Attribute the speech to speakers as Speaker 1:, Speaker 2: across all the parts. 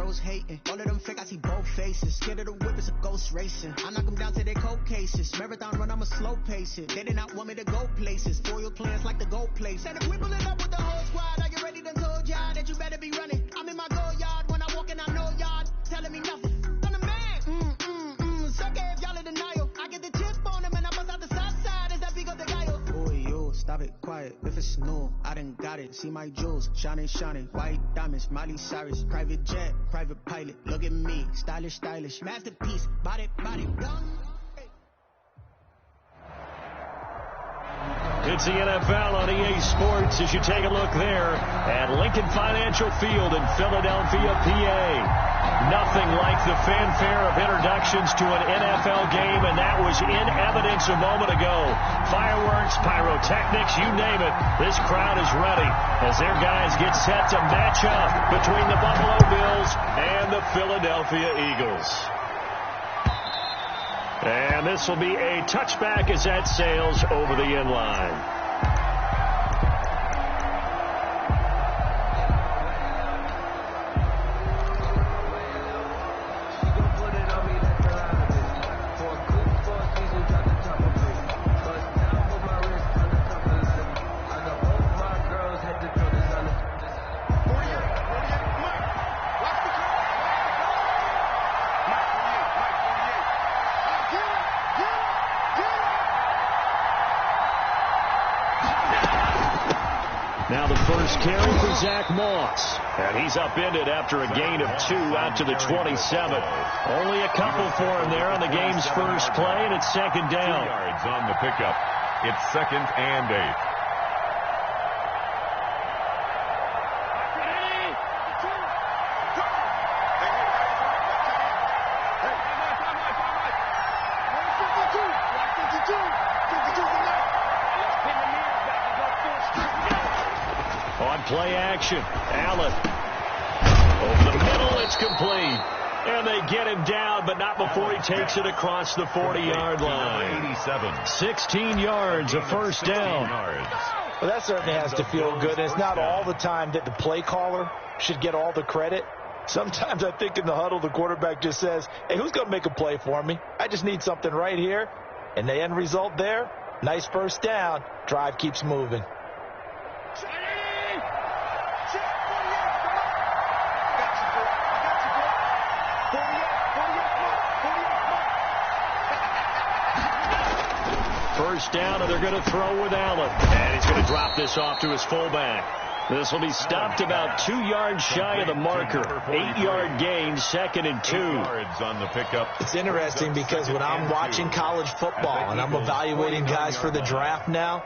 Speaker 1: girls hating. All of them fake, I see both faces. Scared of the whip, it's a ghost racing. I knock them down to their cold cases. Marathon run, I'm a slow pace it. They did not want me to go places. Foil plans like the gold place. Said if we pulling up with the whole squad, are you ready? Done told y'all that you better be running. I'm in my go yard when I walk in, I know y'all telling me nothing. I'm the man. Suck if y'all in denial. I get the chip on them and I bust out the south side. Is that big of the guy? Boy, yo, stop it, quiet. If it's new, I done got it. See my jewels, shining. White diamonds, Miley Cyrus. Private jet, private pilot. Look at me, stylish. Masterpiece, body, young.
Speaker 2: It's the NFL on EA Sports as you take a look there at Lincoln Financial Field in Philadelphia, PA. Nothing like the fanfare of introductions to an NFL game, and that was in evidence a moment ago. Fireworks, pyrotechnics, you name it. This crowd is ready as their guys get set to match up between the Buffalo Bills and the Philadelphia Eagles. And this will be a touchback as that sails over the end line. Now the first carry for Zach Moss. And he's upended after a gain of 2 out to the 27. Only a couple for him there on the game's first play, and it's second down.
Speaker 3: 2 yards on the pickup. It's 2nd and 8.
Speaker 2: On play action, Allen. Over the middle, it's complete. And they get him down, but not before he takes it across the 40-yard line.
Speaker 3: 87.
Speaker 2: 16 yards, a first down.
Speaker 4: Well, that certainly has to feel good. It's not all the time that the play caller should get all the credit. Sometimes I think in the huddle, the quarterback just says, hey, who's going to make a play for me? I just need something right here. And the end result there, nice first down. Drive keeps moving.
Speaker 2: First down, and they're going to throw with Allen. And he's going to drop this off to his fullback. This will be stopped about 2 yards shy of the marker. 8-yard gain, 2nd and 2.
Speaker 3: Yards on the pickup.
Speaker 4: It's interesting because when I'm watching college football and I'm evaluating guys for the draft now,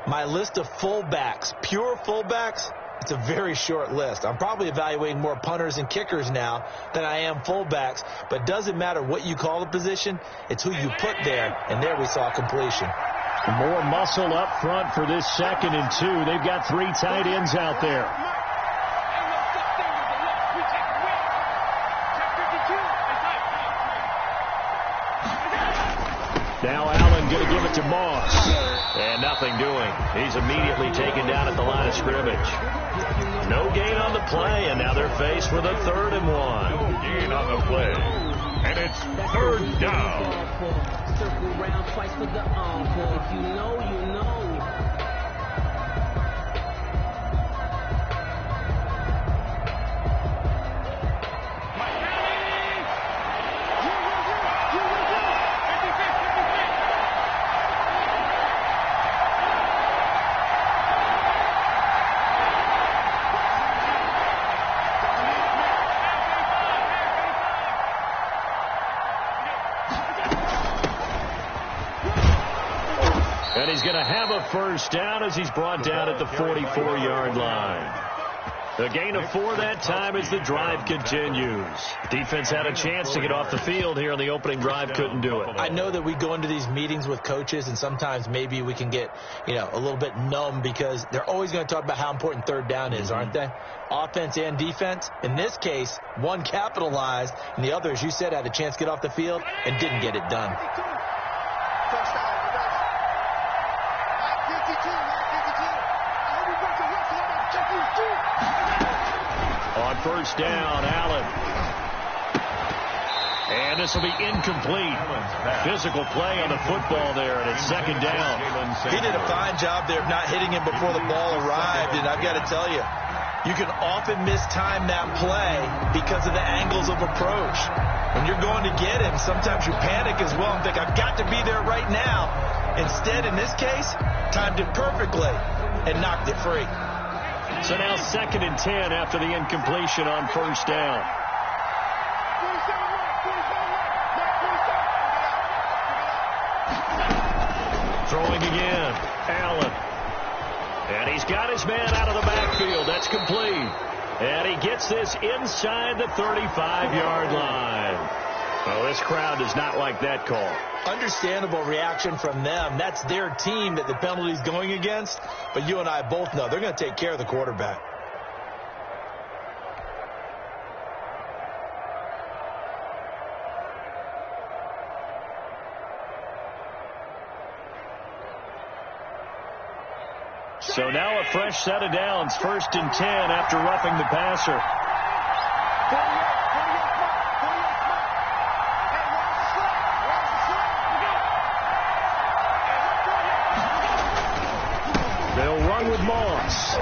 Speaker 4: my list of fullbacks, pure fullbacks, it's a very short list. I'm probably evaluating more punters and kickers now than I am fullbacks, but it doesn't matter what you call the position, it's who you put there, and there we saw completion.
Speaker 2: More muscle up front for this 2nd and 2. They've got 3 tight ends out there. Now Allen going to give it to Moss. And nothing doing. He's immediately taken down at the line of scrimmage. No gain on the play, and now they're faced with a 3rd and 1.
Speaker 3: No gain on the play. And it's 3rd down.
Speaker 5: Circle round twice for the encore. If you know, you know.
Speaker 2: And he's going to have a first down as he's brought down at the 44-yard line. A gain of 4 that time as the drive continues. Defense had a chance to get off the field here on the opening drive, couldn't do it.
Speaker 4: I know that we go into these meetings with coaches, and sometimes maybe we can get, a little bit numb because they're always going to talk about how important 3rd down is, aren't they? Offense and defense. In this case, one capitalized, and the other, as you said, had a chance to get off the field and didn't get it done.
Speaker 2: On first down, Allen. And this will be incomplete. Physical play on the football there, and it's second down.
Speaker 4: He did a fine job there of not hitting him before the ball arrived, and I've got to tell you, you can often mistime that play because of the angles of approach. When you're going to get him, sometimes you panic as well and think, I've got to be there right now. Instead, in this case, timed it perfectly and knocked it free.
Speaker 2: So now 2nd and 10 after the incompletion on first down. Throwing again, Allen. And he's got his man out of the backfield. That's complete. And he gets this inside the 35-yard line. Oh, this crowd does not like that call.
Speaker 4: Understandable reaction from them. That's their team that the penalty's going against. But you and I both know they're going to take care of the quarterback.
Speaker 2: So now a fresh set of downs, 1st and 10 after roughing the passer. They'll run with Moss.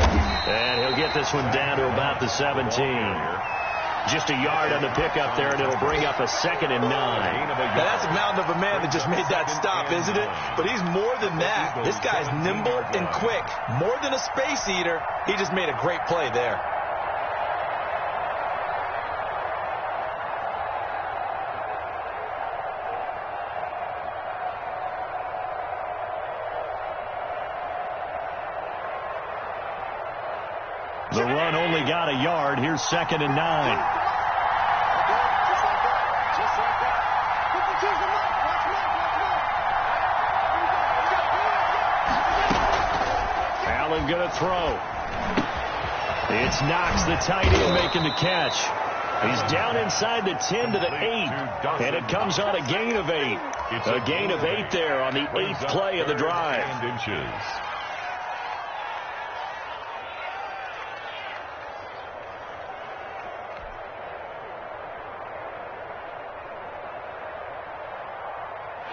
Speaker 2: And he'll get this one down to about the 17. Just a yard on the pickup there, and it'll bring up a 2nd and 9.
Speaker 4: Now that's a mountain of a man that just made that stop, isn't it? But he's more than that. This guy's nimble and quick. More than a space eater. He just made a great play there.
Speaker 2: The run only got a yard. Here's 2nd and 9. Allen going to throw. It's Knox, the tight end, making the catch. He's down inside the 10 to the 8. And it comes on a gain of 8. A gain of 8 there on the 8th play of the drive.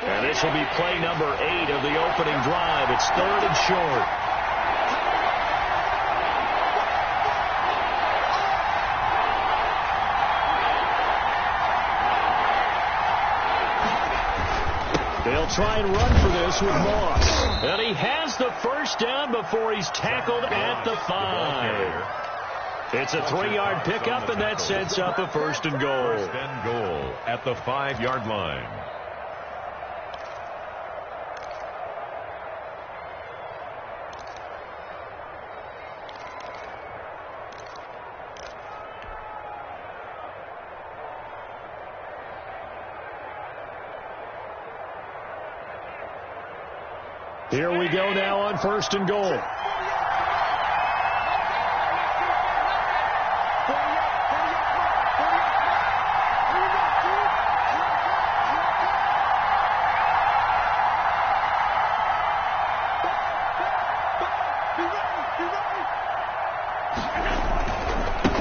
Speaker 2: And this will be play number 8 of the opening drive. It's 3rd and short. They'll try and run for this with Moss. And he has the first down before he's tackled at the 5. It's a 3-yard pickup, and that sets up a 1st and goal.
Speaker 3: 1st and goal at the 5-yard line.
Speaker 2: Here we go now on 1st and goal.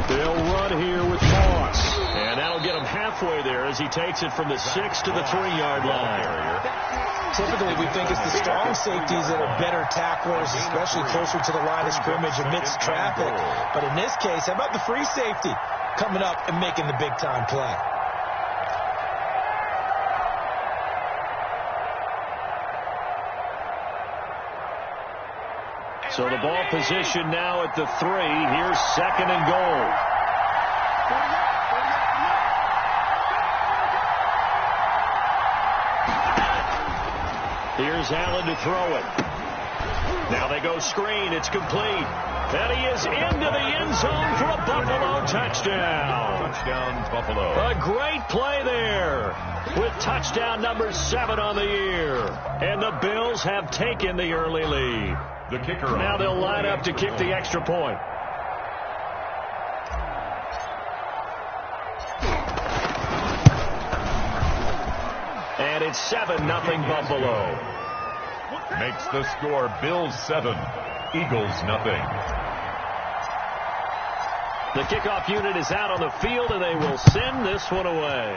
Speaker 2: They'll run here with Moss. And that'll get him halfway there as he takes it from the 6 to the 3-yard line.
Speaker 4: Typically, we think it's the strong safeties that are better tacklers, especially closer to the line of scrimmage amidst traffic. But in this case, how about the free safety coming up and making the big-time play?
Speaker 2: So the ball position now at the 3. Here's 2nd and goal. Here's Allen to throw it. Now they go screen. It's complete. And he is into the end zone for a Buffalo touchdown.
Speaker 3: Touchdown, Buffalo.
Speaker 2: A great play there with touchdown number 7 on the year. And the Bills have taken the early lead.
Speaker 3: The kicker.
Speaker 2: Now they'll line up to kick the extra point. And it's 7-0 Buffalo.
Speaker 3: Makes the score Bills 7, Eagles nothing.
Speaker 2: The kickoff unit is out on the field, and they will send this one away.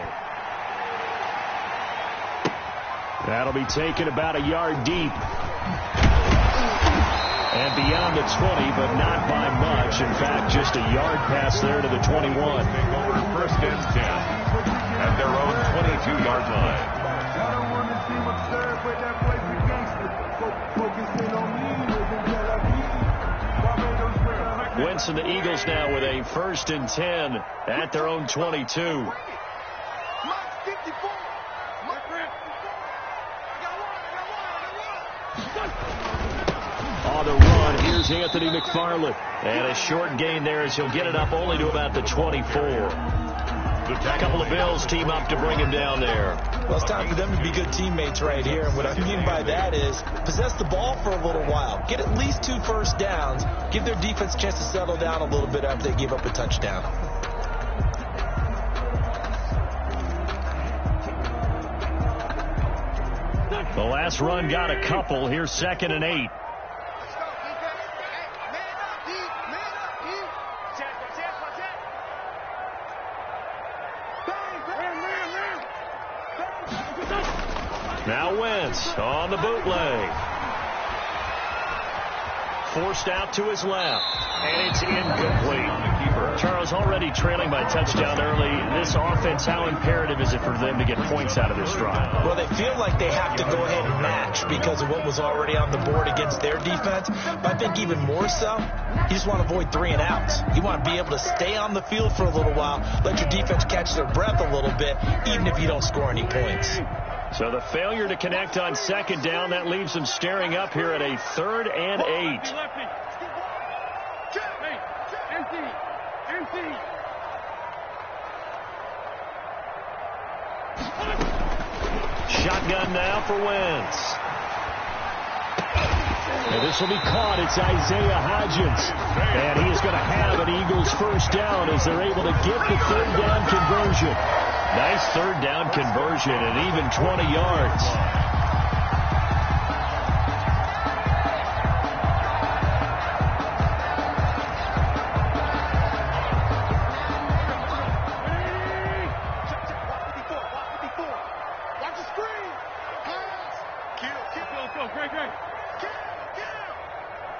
Speaker 2: That'll be taken about a yard deep. And beyond the 20, but not by much. In fact, just a yard pass there to the 21.
Speaker 3: Over first and 10 at their own 22-yard line.
Speaker 6: I don't want to seem absurd, but that place is gangster. Focusing on me isn't
Speaker 2: Wentz and the Eagles now with a first and 10 at their own 22. On the run, here's Anthony McFarland. And a short gain there as he'll get it up only to about the 24. A couple of Bills team up to bring him down there.
Speaker 4: Well, it's time for them to be good teammates right here. And what I mean by that is possess the ball for a little while. Get at least 2 first downs. Give their defense a chance to settle down a little bit after they give up a touchdown.
Speaker 2: The last run got a couple. Here's 2nd and 8. Now Wentz on the bootleg. Forced out to his left. And it's incomplete. Charles, already trailing by touchdown early. This offense, how imperative is it for them to get points out of this drive?
Speaker 4: Well, they feel like they have to go ahead and match because of what was already on the board against their defense. But I think even more so, you just want to avoid 3 and outs. You want to be able to stay on the field for a little while, let your defense catch their breath a little bit, even if you don't score any points.
Speaker 2: So the failure to connect on 2nd down, that leaves them staring up here at a 3rd and 8. Shotgun now for Wentz. And this will be caught. It's Isaiah Hodgins. And he is going to have an Eagles first down as they're able to get the 3rd down conversion. Nice 3rd down conversion and even 20 yards.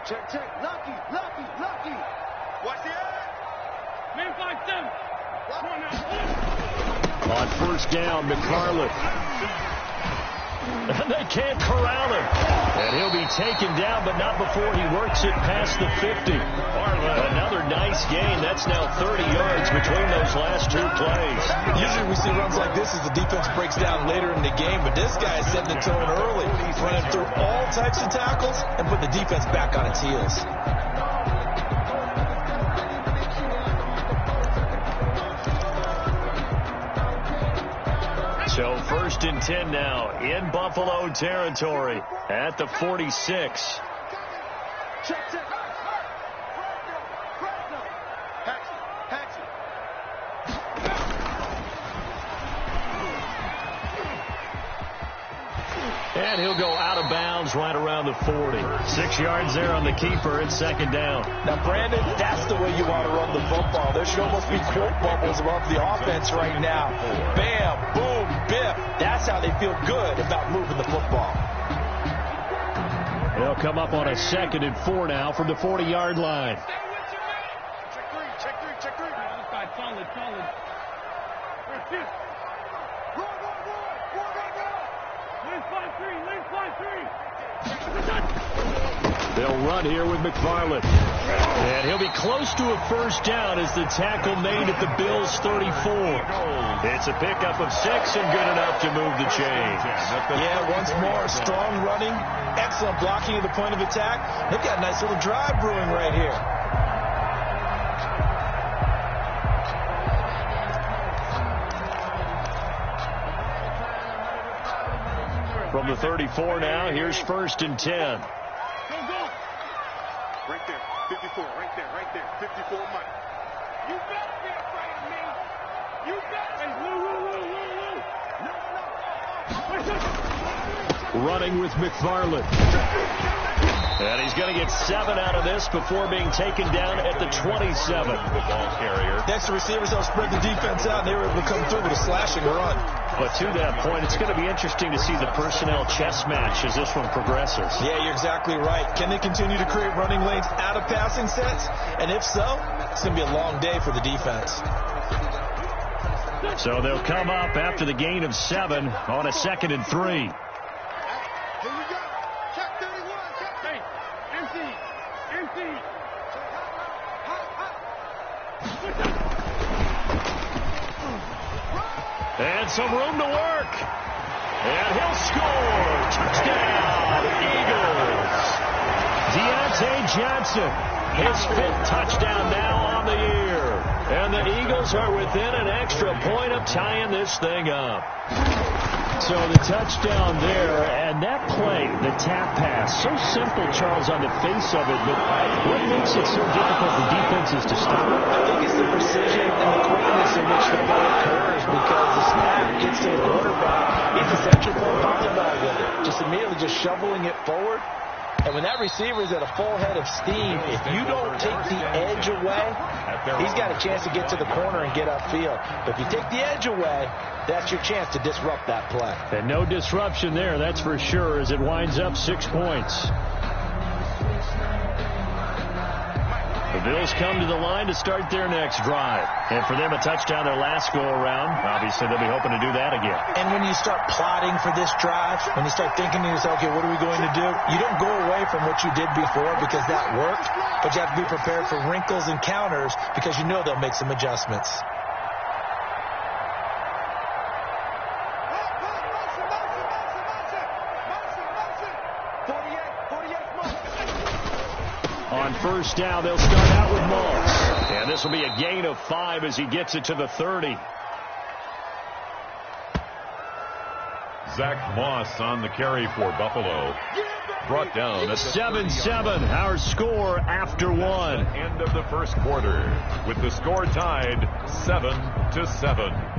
Speaker 6: Check. Lucky. Watch the eye. Man, 5-7.
Speaker 2: On first down, McFarland. And they can't corral him. And he'll be taken down, but not before he works it past the 50. Another nice gain. That's now 30 yards between those last 2 plays.
Speaker 4: Usually we see runs like this as the defense breaks down later in the game, but this guy is setting the tone early, running through all types of tackles and put the defense back on its heels.
Speaker 2: So 1st and 10 now in Buffalo territory at the 46.
Speaker 6: Check.
Speaker 2: And he'll go out of bounds right around the 40. 6 yards there on the keeper. It's 2nd down.
Speaker 4: Now, Brandon, that's the way you want to run the football. There should almost be quote bubbles above the offense right now. Bam, boom, biff. That's how they feel good about moving the football.
Speaker 2: They'll come up on a 2nd and 4 now from the 40-yard line.
Speaker 6: Check three. Solid.
Speaker 2: They'll run here with McFarland. And he'll be close to a first down as the tackle made at the Bills' 34. It's a pickup of 6 and good enough to move the chains.
Speaker 4: Yeah, once more, strong running, excellent blocking at the point of attack. They've got a nice little drive brewing right here.
Speaker 2: From the 34 now, here's 1st and 10.
Speaker 6: Go. Right there. 54. Right there. 54 Mike. You better be afraid of me. You better.
Speaker 2: Running with McFarland. And he's going to get 7 out of this before being taken down at the 27.
Speaker 3: The ball carrier.
Speaker 4: Next, the receivers don't spread the defense out, and they were able to come through with a slashing run.
Speaker 2: But to that point, it's going to be interesting to see the personnel chess match as this one progresses.
Speaker 4: Yeah, you're exactly right. Can they continue to create running lanes out of passing sets? And if so, it's going to be a long day for the defense.
Speaker 2: So they'll come up after the gain of 7 on a 2nd and 3.
Speaker 6: Here we go. Check 31. Check. Hey, MC.
Speaker 2: And some room to work. And he'll score. Touchdown, Eagles. Deontay Johnson, his 5th touchdown now on the year. And the Eagles are within an extra point of tying this thing up. So the touchdown there, and that play, the tap pass, so simple, Charles, on the face of it, but what makes it so difficult for defenses to stop?
Speaker 4: I think it's the precision and the quickness in which the ball occurs, because the snap gets to the quarterback. It's essential for a volleyball with it. Just immediately just shoveling it forward. And when that receiver is at a full head of steam, if you don't take the edge away, he's got a chance to get to the corner and get upfield. But if you take the edge away, that's your chance to disrupt that play.
Speaker 2: And no disruption there, that's for sure, as it winds up 6 points. The Bills come to the line to start their next drive. And for them, a touchdown their last go-around. Obviously, they'll be hoping to do that again.
Speaker 4: And when you start plotting for this drive, when you start thinking to yourself, okay, what are we going to do? You don't go away from what you did before because that worked, but you have to be prepared for wrinkles and counters because you know they'll make some adjustments.
Speaker 2: On first down, they'll start out with Moss. And this will be a gain of 5 as he gets it to the 30.
Speaker 3: Zach Moss on the carry for Buffalo. Brought down at
Speaker 2: 7-7, our score after 1.
Speaker 3: End of the first quarter, with the score tied 7-7.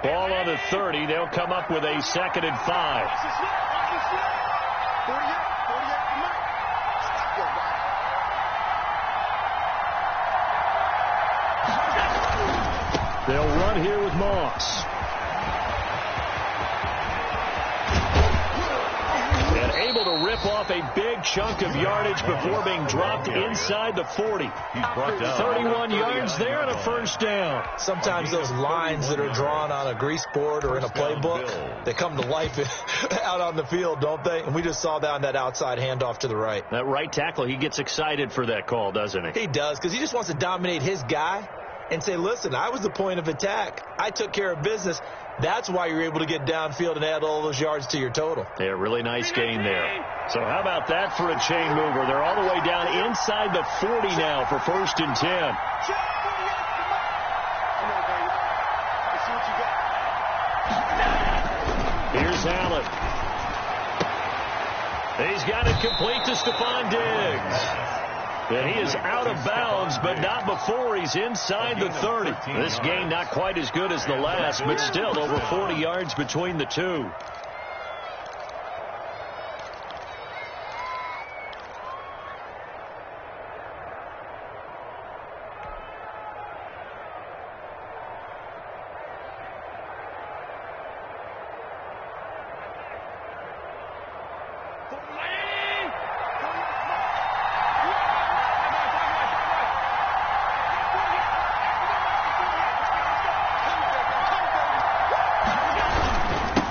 Speaker 2: Ball on the 30. They'll come up with a 2nd and 5. They'll run here with Moss. And able to rip off a big chunk of yardage before being dropped inside the 40.
Speaker 3: He's brought down
Speaker 2: 31 yards there and a first down.
Speaker 4: Sometimes those lines that are drawn on a grease board or in a playbook, they come to life out on the field, don't they? And we just saw that on that outside handoff to the right.
Speaker 2: That right tackle, he gets excited for that call, doesn't he?
Speaker 4: He does, because he just wants to dominate his guy and say, listen, I was the point of attack. I took care of business. That's why you're able to get downfield and add all those yards to your total.
Speaker 2: Yeah, really nice gain there. So how about that for a chain mover? They're all the way down inside the 40 now for 1st and 10. Here's Allen. He's got it complete to Stephon Diggs. And he is out of bounds, but not before he's inside the 30. This game not quite as good as the last, but still over 40 yards between the two.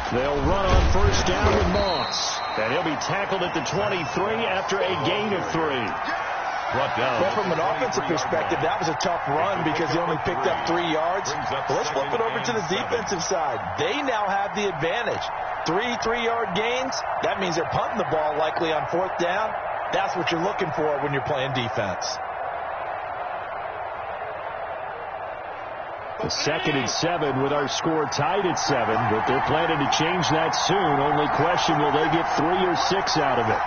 Speaker 2: They'll run on first down with Moss. And he'll be tackled at the 23 after a gain of 3.
Speaker 3: Brought down.
Speaker 4: Well, from an offensive perspective, that was a tough run because he only picked up 3 yards. But let's flip it over to the defensive side. They now have the advantage. 3 3-yard gains, that means they're punting the ball likely on 4th down. That's what you're looking for when you're playing defense.
Speaker 2: 2nd and 7 with our score tied at 7, but they're planning to change that soon. Only question, will they get 3 or 6 out of it?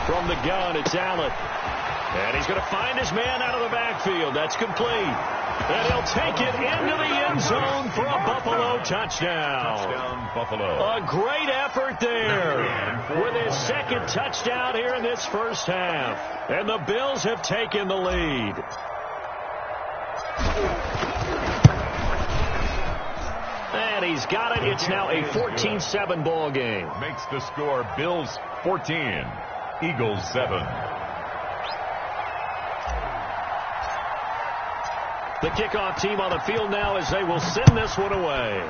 Speaker 2: From the gun, it's Allen. And he's going to find his man out of the backfield. That's complete. And he'll take it into the end zone for a Buffalo touchdown.
Speaker 3: Touchdown, Buffalo.
Speaker 2: A great effort there with his 2nd touchdown here in this first half. And the Bills have taken the lead. And he's got it. It's now a 14-7 ball game.
Speaker 3: Makes the score Bills 14, Eagles 7.
Speaker 2: The kickoff team on the field now as they will send this one away.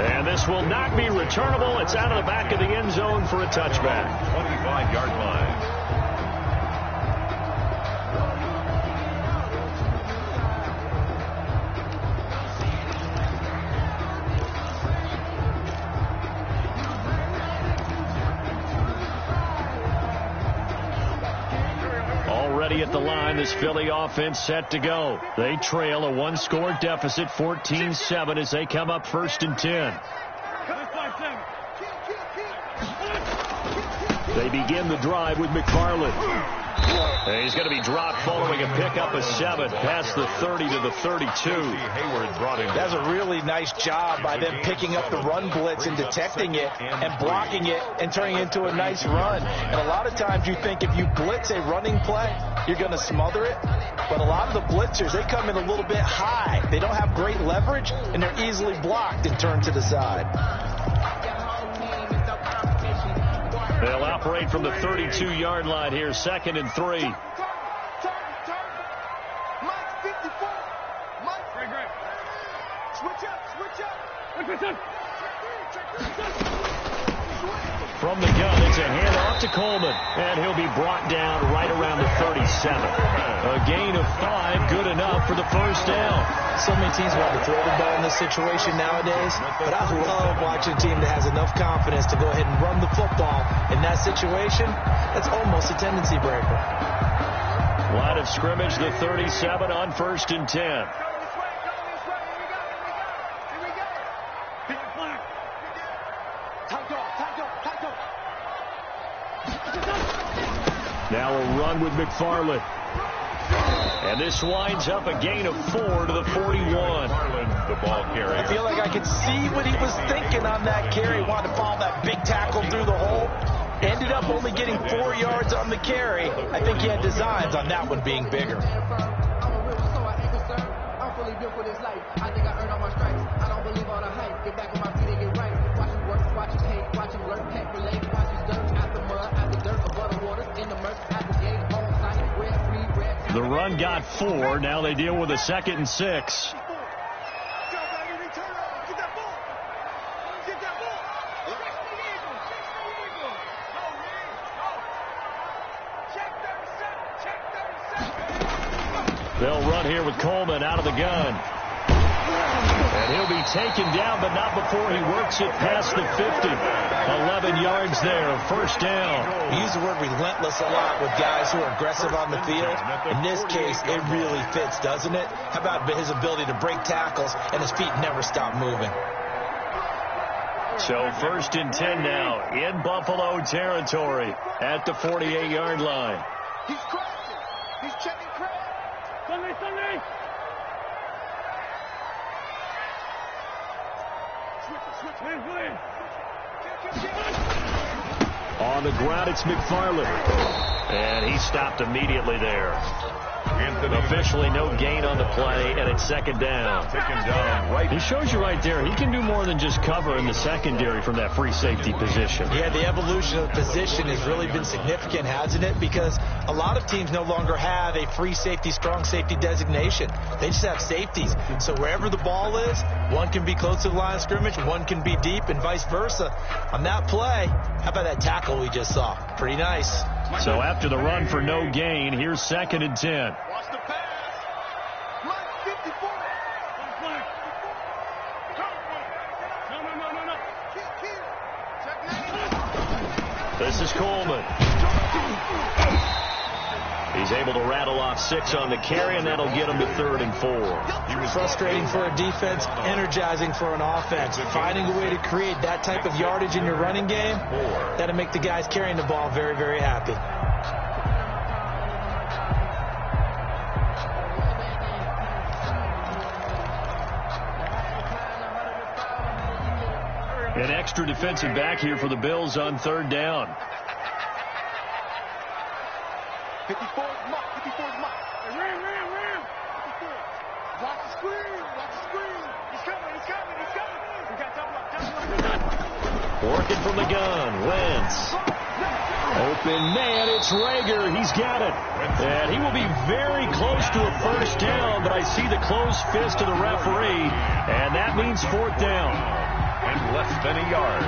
Speaker 2: And this will not be returnable. It's out of the back of the end zone for a touchback.
Speaker 3: 25-yard line.
Speaker 2: At the line, this Philly offense set to go. They trail a 1-score deficit, 14-7, as they come up 1st and 10. They begin the drive with McFarland. And he's going to be dropped following a pickup of 7 past the 30 to the 32.
Speaker 3: Hayward brought him.
Speaker 4: That's a really nice job by them picking up the run blitz and detecting it and blocking it and turning it into a nice run. And a lot of times you think if you blitz a running play, you're going to smother it. But a lot of the blitzers, they come in a little bit high. They don't have great leverage, and they're easily blocked and turned to the side.
Speaker 2: They'll operate from the 32-yard line here, 2nd and 3. From the gun, it's a handoff to Coleman, and he'll be brought down right around the 37. A gain of 5, good enough for the first down.
Speaker 4: So many teams want to throw the ball in this situation nowadays, but I love watching a team that has enough confidence to go ahead and run the football in that situation. That's almost a tendency breaker.
Speaker 2: Line of scrimmage, the 37 on 1st and 10. Now a run with McFarland. And this winds up a gain of 4 to the 41.
Speaker 3: McFarland, the ball carrier.
Speaker 4: I feel like I could see what he was thinking on that carry. Wanted to follow that big tackle through the hole. Ended up only getting 4 yards on the carry. I think he had designs on that one being bigger.
Speaker 2: The run got 4. Now they deal with a 2nd and 6. They'll run here with Coleman out of the gun. And he'll be taken down, but not before he works it past the 50. 11 yards there, 1st down.
Speaker 4: We use the word relentless a lot with guys who are aggressive on the field. In this case, it really fits, doesn't it? How about his ability to break tackles and his feet never stop moving?
Speaker 2: So 1st and 10 now in Buffalo territory at the 48-yard line.
Speaker 6: He's crashing. He's checking crash. Sunday. Switch.
Speaker 2: On the ground, it's McFarland. And he stopped immediately there. Officially no gain on the play, and it's 2nd down.
Speaker 3: Right.
Speaker 2: He shows you right there, he can do more than just cover in the secondary from that free safety position.
Speaker 4: Yeah, the evolution of the position has really been significant, hasn't it? Because a lot of teams no longer have a free safety, strong safety designation. They just have safeties. So wherever the ball is, one can be close to the line of scrimmage, one can be deep, and vice versa. On that play, how about that tackle we just saw? Pretty nice.
Speaker 2: So after the run for no gain, here's 2nd and 10.
Speaker 6: Watch the pass. Mike 54. No.
Speaker 2: This is Coleman. He's able to rattle off 6 on the carry, and that'll get him to 3rd and 4.
Speaker 4: Frustrating for a defense, energizing for an offense. Finding a way to create that type of yardage in your running game, that'll make the guys carrying the ball very, very happy.
Speaker 2: An extra defensive back here for the Bills on 3rd down.
Speaker 6: 54's Mike. 54's Mike. Ram. 54. Watch the screen. He's coming. We got double up.
Speaker 2: Working from the gun. Wentz. Open man. It's Rager. He's got it. And he will be very close to a 1st down, but I see the closed fist of the referee, and that means 4th down.
Speaker 3: And less than a yard.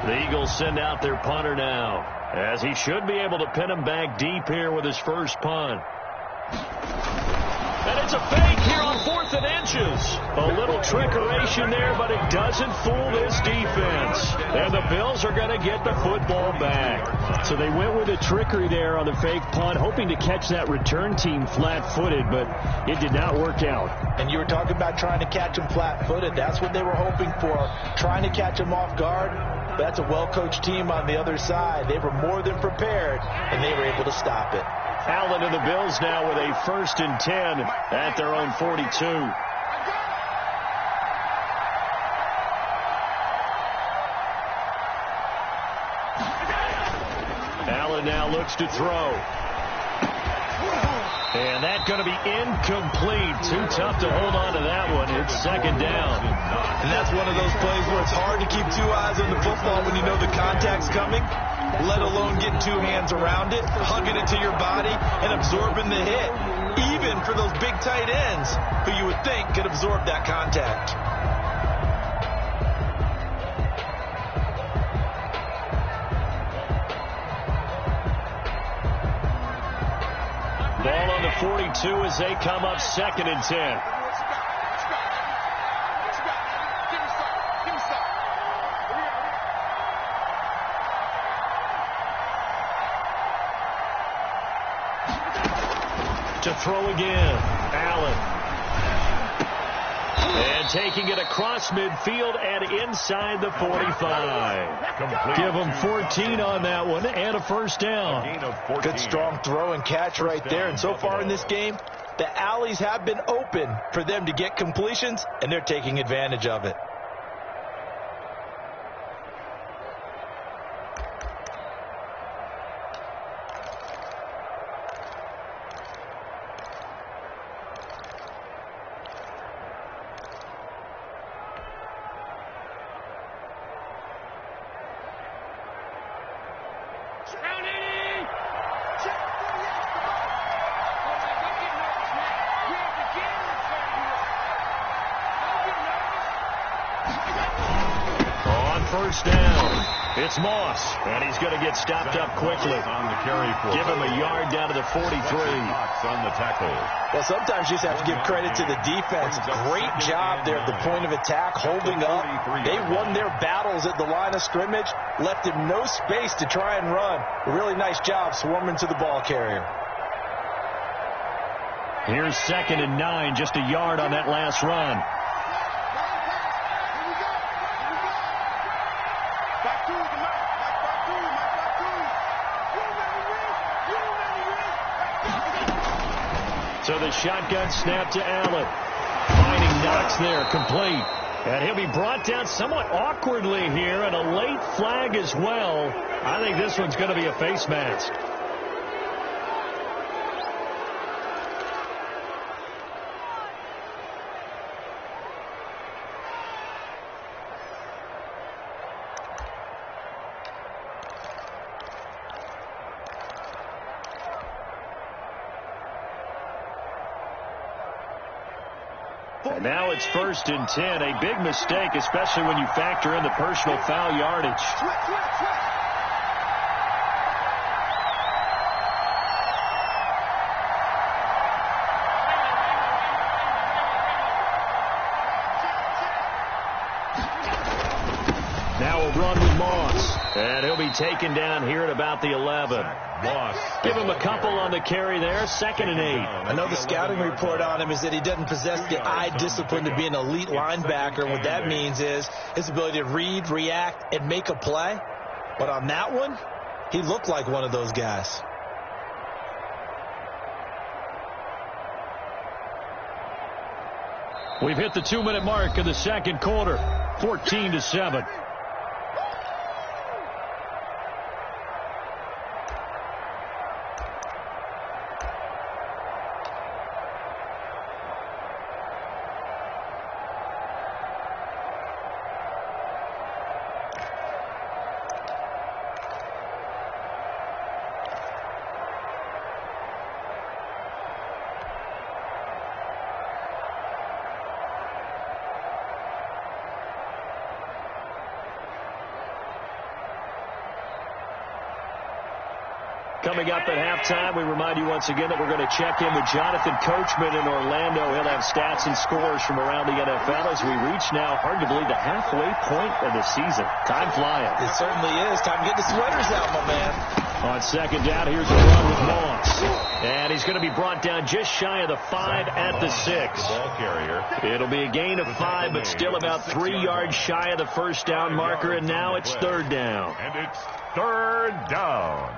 Speaker 2: The Eagles send out their punter now, as he should be able to pin him back deep here with his first punt. And it's a fake here on 4th and inches. A little trickeration there, but it doesn't fool this defense. And the Bills are going to get the football back. So they went with a trickery there on the fake punt, hoping to catch that return team flat-footed, but it did not work out.
Speaker 4: And you were talking about trying to catch them flat-footed. That's what they were hoping for, trying to catch them off guard. But that's a well-coached team on the other side. They were more than prepared, and they were able to stop it.
Speaker 2: Allen and the Bills now with a 1st and 10 at their own 42. Allen now looks to throw. And that's going to be incomplete. Too tough to hold on to that one. It's 2nd down.
Speaker 4: And that's one of those plays where it's hard to keep 2 eyes on the football when you know the contact's coming, let alone getting 2 hands around it, hugging it to your body, and absorbing the hit, even for those big tight ends who you would think could absorb that contact.
Speaker 2: Ball on the 42 as they come up 2nd and 10. To throw again, Allen. And taking it across midfield and inside the 45. Give them 14 on that one and a 1st down.
Speaker 4: Good strong throw and catch right there. And so far in this game, the alleys have been open for them to get completions, and they're taking advantage of it.
Speaker 2: First down. It's Moss, and he's going to get stopped up quickly.
Speaker 3: On the carry for
Speaker 2: give him a yard down to the 43.
Speaker 3: On the tackle.
Speaker 4: Well, sometimes you just have to give credit to the defense. Great job there at the point of attack, holding up. They won their battles at the line of scrimmage, left him no space to try and run. A really nice job swarming to the ball carrier.
Speaker 2: Here's 2nd and 9, just a yard on that last run. So the shotgun snap to Allen. Finding Knox there, complete. And he'll be brought down somewhat awkwardly here, and a late flag as well. I think this one's going to be a face mask. And now it's 1st and 10. A big mistake, especially when you factor in the personal foul yardage. Now a run with Moss. And he'll be taken down here at about the 11.
Speaker 3: Moss.
Speaker 2: Give him a couple on the carry there. 2nd and 8.
Speaker 4: I know the scouting report on him is that he doesn't possess the eye discipline to be an elite linebacker. What that means is his ability to read, react, and make a play. But on that one, he looked like one of those guys.
Speaker 2: We've hit the 2-minute mark of the second quarter. 14-7. Coming up at halftime, we remind you once again that we're going to check in with Jonathan Coachman in Orlando. He'll have stats and scores from around the NFL as we reach now, hard to believe, the halfway point of the season. Time flying.
Speaker 4: It certainly is. Time to get the sweaters out, my man.
Speaker 2: On second down, here's a run with Moss. And he's going to be brought down just shy of the 5 at the 6.
Speaker 3: Ball carrier.
Speaker 2: It'll be a gain of 5, but still about 3 yards shy of the first down marker, and now it's 3rd down.
Speaker 3: And it's 3rd down.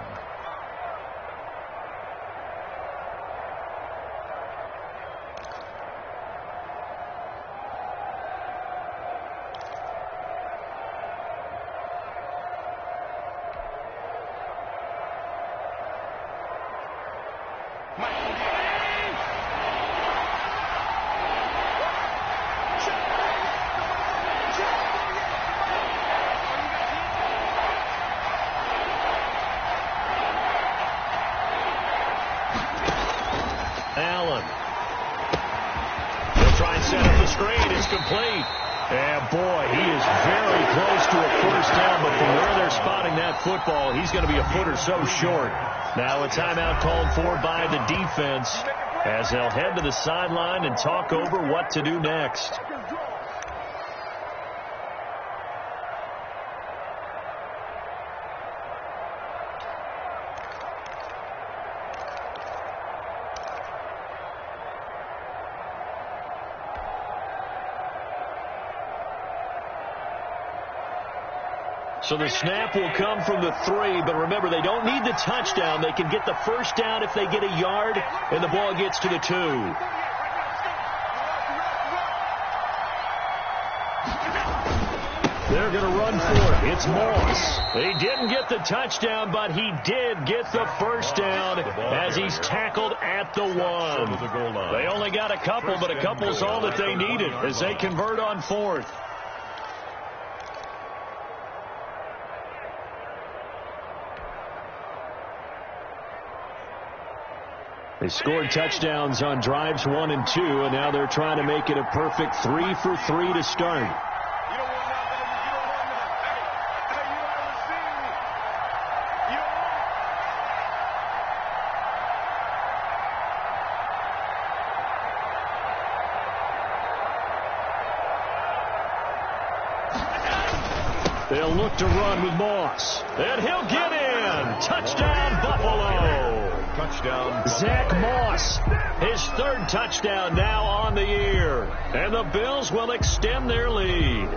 Speaker 2: Allen. They'll try and set up the screen. It's complete. And boy, he is very close to a first down, but from where they're spotting that football, he's going to be a foot or so short. Now a timeout called for by the defense as they'll head to the sideline and talk over what to do next. So the snap will come from the 3, but remember, they don't need the touchdown. They can get the first down if they get a yard, and the ball gets to the 2. They're going to run for it. It's Moss. He didn't get the touchdown, but he did get the first down as he's tackled at the 1. They only got a couple, but a couple's all that they needed as they convert on 4th. They scored touchdowns on drives 1 and 2, and now they're trying to make it a perfect 3 for 3 to start. They'll look to run with Moss, and he'll get in. Touchdown, Buffalo.
Speaker 3: Touchdown.
Speaker 2: Zach Moss, his 3rd touchdown now on the year. And the Bills will extend their lead.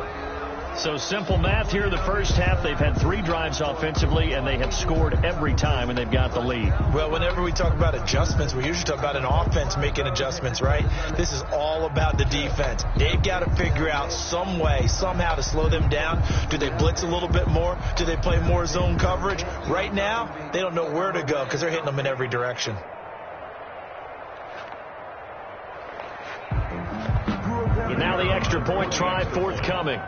Speaker 2: So simple math here in the first half. They've had 3 drives offensively, and they have scored every time, and they've got the lead.
Speaker 4: Well, whenever we talk about adjustments, we usually talk about an offense making adjustments, right? This is all about the defense. They've got to figure out some way, somehow to slow them down. Do they blitz a little bit more? Do they play more zone coverage? Right now, they don't know where to go because they're hitting them in every direction.
Speaker 2: Now the extra point try forthcoming.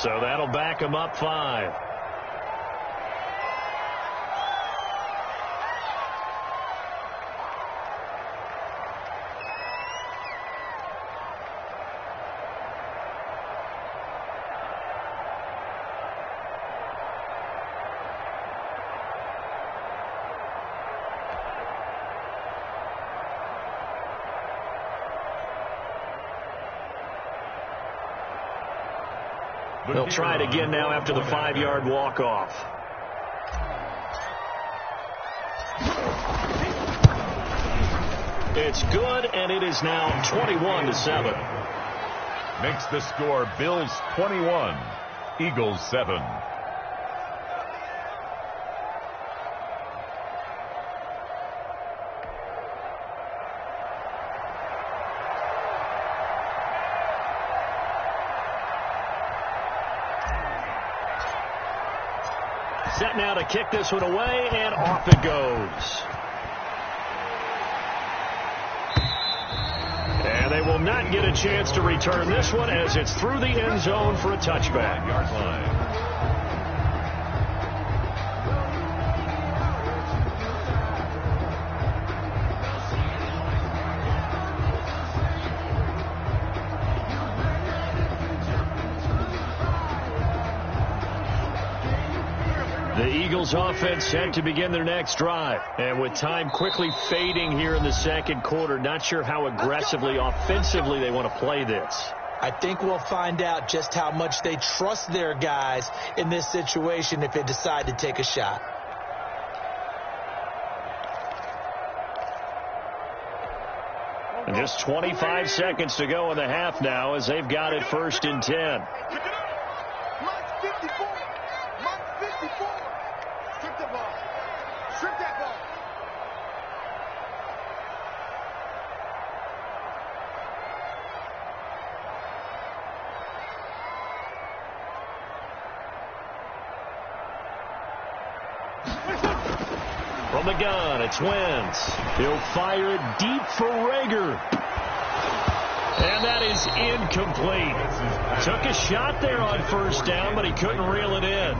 Speaker 2: So that'll back them up 5. They'll try it again now after the 5-yard walk-off. It's good, and it is now 21-7.
Speaker 3: Makes the score Bills 21, Eagles 7.
Speaker 2: Set now to kick this one away, and off it goes. And they will not get a chance to return this one as it's through the end zone for a touchback.
Speaker 3: Yard line.
Speaker 2: The Eagles offense set to begin their next drive. And with time quickly fading here in the second quarter, not sure how aggressively, offensively they want to play this.
Speaker 4: I think we'll find out just how much they trust their guys in this situation if they decide to take a shot.
Speaker 2: And just 25 seconds to go in the half now as they've got it 1st and 10. From the gun, it's Wentz. He'll fire it deep for Rager. And that is incomplete. Took a shot there on 1st down, but he couldn't reel it in.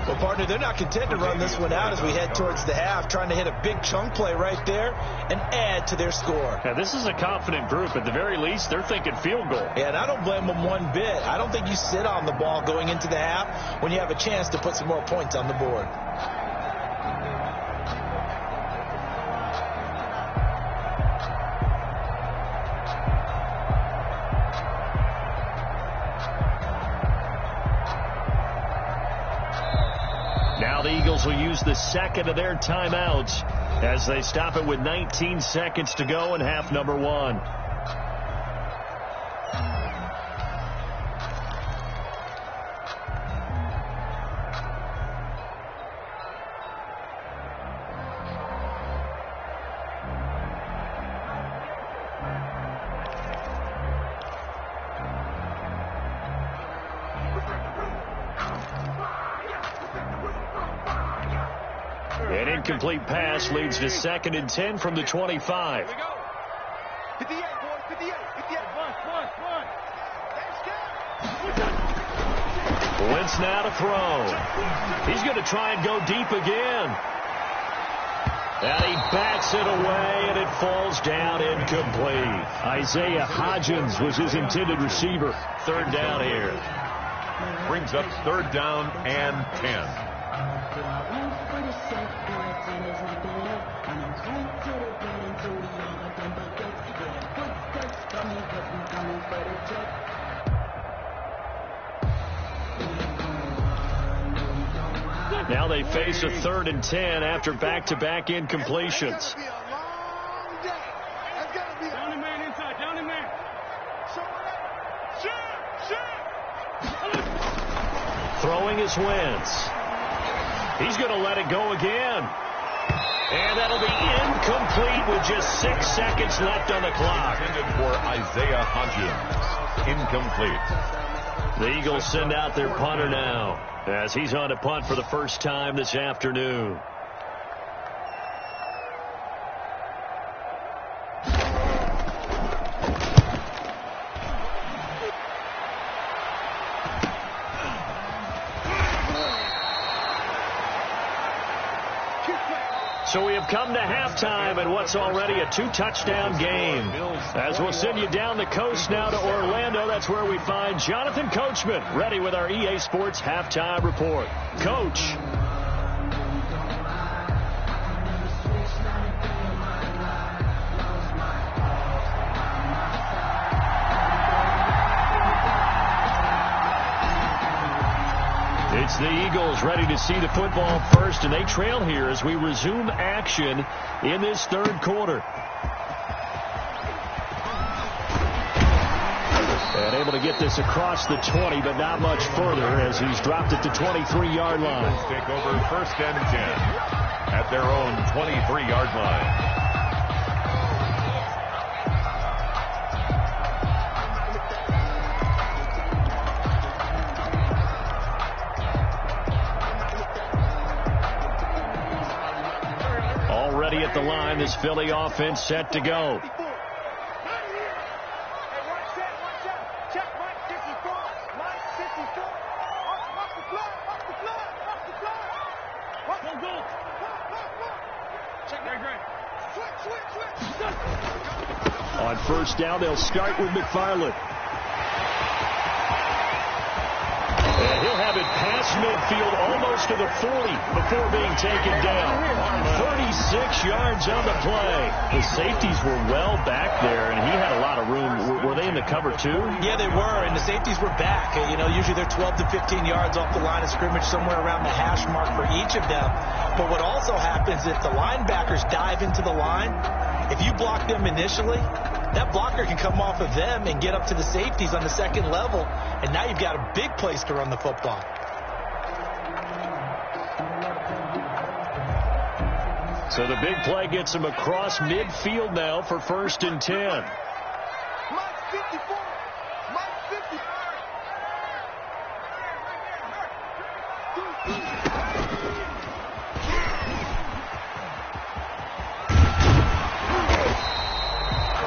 Speaker 4: Well, partner, they're not content to run this one out as we head towards the half, trying to hit a big chunk play right there and add to their score.
Speaker 2: Now, this is a confident group. At the very least, they're thinking field goal.
Speaker 4: Yeah, and I don't blame them one bit. I don't think you sit on the ball going into the half when you have a chance to put some more points on the board.
Speaker 2: Now the Eagles will use the second of their timeouts as they stop it with 19 seconds to go in half number 1. An incomplete pass leads to 2nd and 10 from the 25.
Speaker 6: 58, boys, 58.
Speaker 2: Wentz now to throw. He's going to try and go deep again. And he bats it away, and it falls down incomplete. Isaiah Hodgins was his intended receiver. 3rd down here.
Speaker 3: Brings up 3rd down and 10.
Speaker 2: Now they face a 3rd and 10 after back-to-back incompletions. Throwing is Wentz. He's going to let it go again. And that'll be incomplete with just 6 seconds left on the clock.
Speaker 3: Intended for Isaiah Hodgins. Incomplete.
Speaker 2: The Eagles send out their punter now as he's on to punt for the first time this afternoon. So we have come to halftime in what's already a 2-touchdown game. As we'll send you down the coast now to Orlando, that's where we find Jonathan Coachman ready with our EA Sports Halftime Report. Coach. It's the Eagles ready to see the football first, and they trail here as we resume action in this third quarter. And able to get this across the 20, but not much further as he's dropped it to 23-yard line.
Speaker 3: Eagles take over 1st and 10 at their own 23-yard line.
Speaker 2: Already at the line, this Philly offense set to go. On 1st down, they'll start with McFarland. And he'll have it past midfield almost to the 40 before being taken down. 36 yards on the play. The safeties were well back there, and he had a lot of room. Were they in the cover too?
Speaker 4: Yeah, they were, and the safeties were back. You know, usually they're 12 to 15 yards off the line of scrimmage, somewhere around the hash mark for each of them. But what also happens if the linebackers dive into the line, if you block them initially, that blocker can come off of them and get up to the safeties on the second level, and now you've got a big place to run the football.
Speaker 2: So the big play gets him across midfield now for 1st and 10.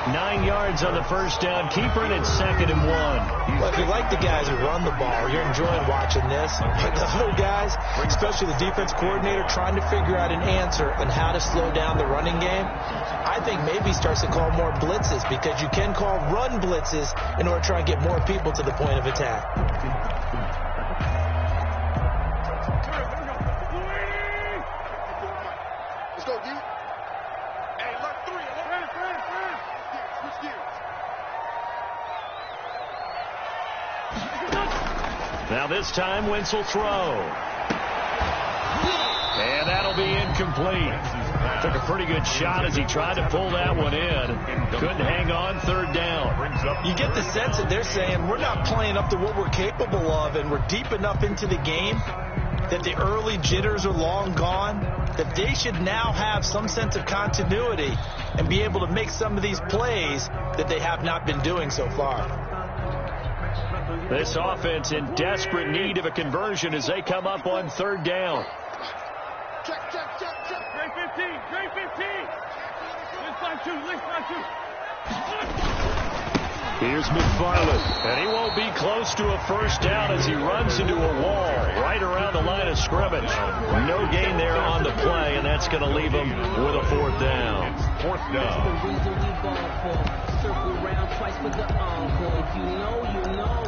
Speaker 2: 9 yards on the 1st down. Keeper, and it's 2nd and 1.
Speaker 4: Well, if you like the guys who run the ball, you're enjoying watching this. But the other guys, especially the defense coordinator, trying to figure out an answer on how to slow down the running game, I think maybe starts to call more blitzes, because you can call run blitzes in order to try and get more people to the point of attack.
Speaker 6: Let's go, D. Hey, left 3. Switch gears.
Speaker 2: Now this time, Wentz will throw. And that'll be incomplete. Took a pretty good shot as he tried to pull that one in. Couldn't hang on, 3rd down.
Speaker 4: You get the sense that they're saying we're not playing up to what we're capable of, and we're deep enough into the game that the early jitters are long gone, that they should now have some sense of continuity and be able to make some of these plays that they have not been doing so far.
Speaker 2: This offense in desperate need of a conversion as they come up on 3rd down.
Speaker 6: Check. Grade 15. List line 2.
Speaker 2: Here's McFarland, and he won't be close to a 1st down as he runs into a wall right around the line of scrimmage. No gain there on the play, and that's going to leave him with a 4th down.
Speaker 3: It's 4th down.
Speaker 5: The reason we ball for. Circle round twice for the encore. If you know, you know.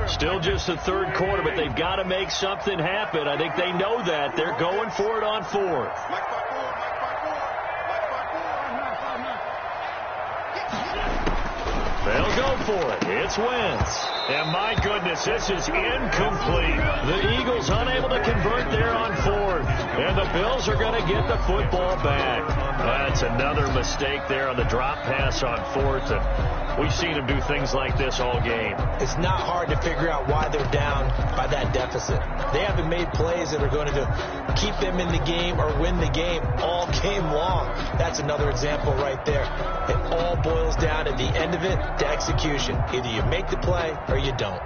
Speaker 2: Still just the 3rd quarter, but they've got to make something happen. I think they know that. They're going for it on 4th. They'll go for it. It's Wentz. And my goodness, this is incomplete. The Eagles unable to convert there on 4th. And the Bills are going to get the football back. That's another mistake there on the drop pass on 4th. And we've seen them do things like this all game.
Speaker 4: It's not hard to figure out why they're down by that deficit. They haven't made plays that are going to keep them in the game or win the game all game long. That's another example right there. It all boils down at the end of it to execution. Either you make the play or you don't.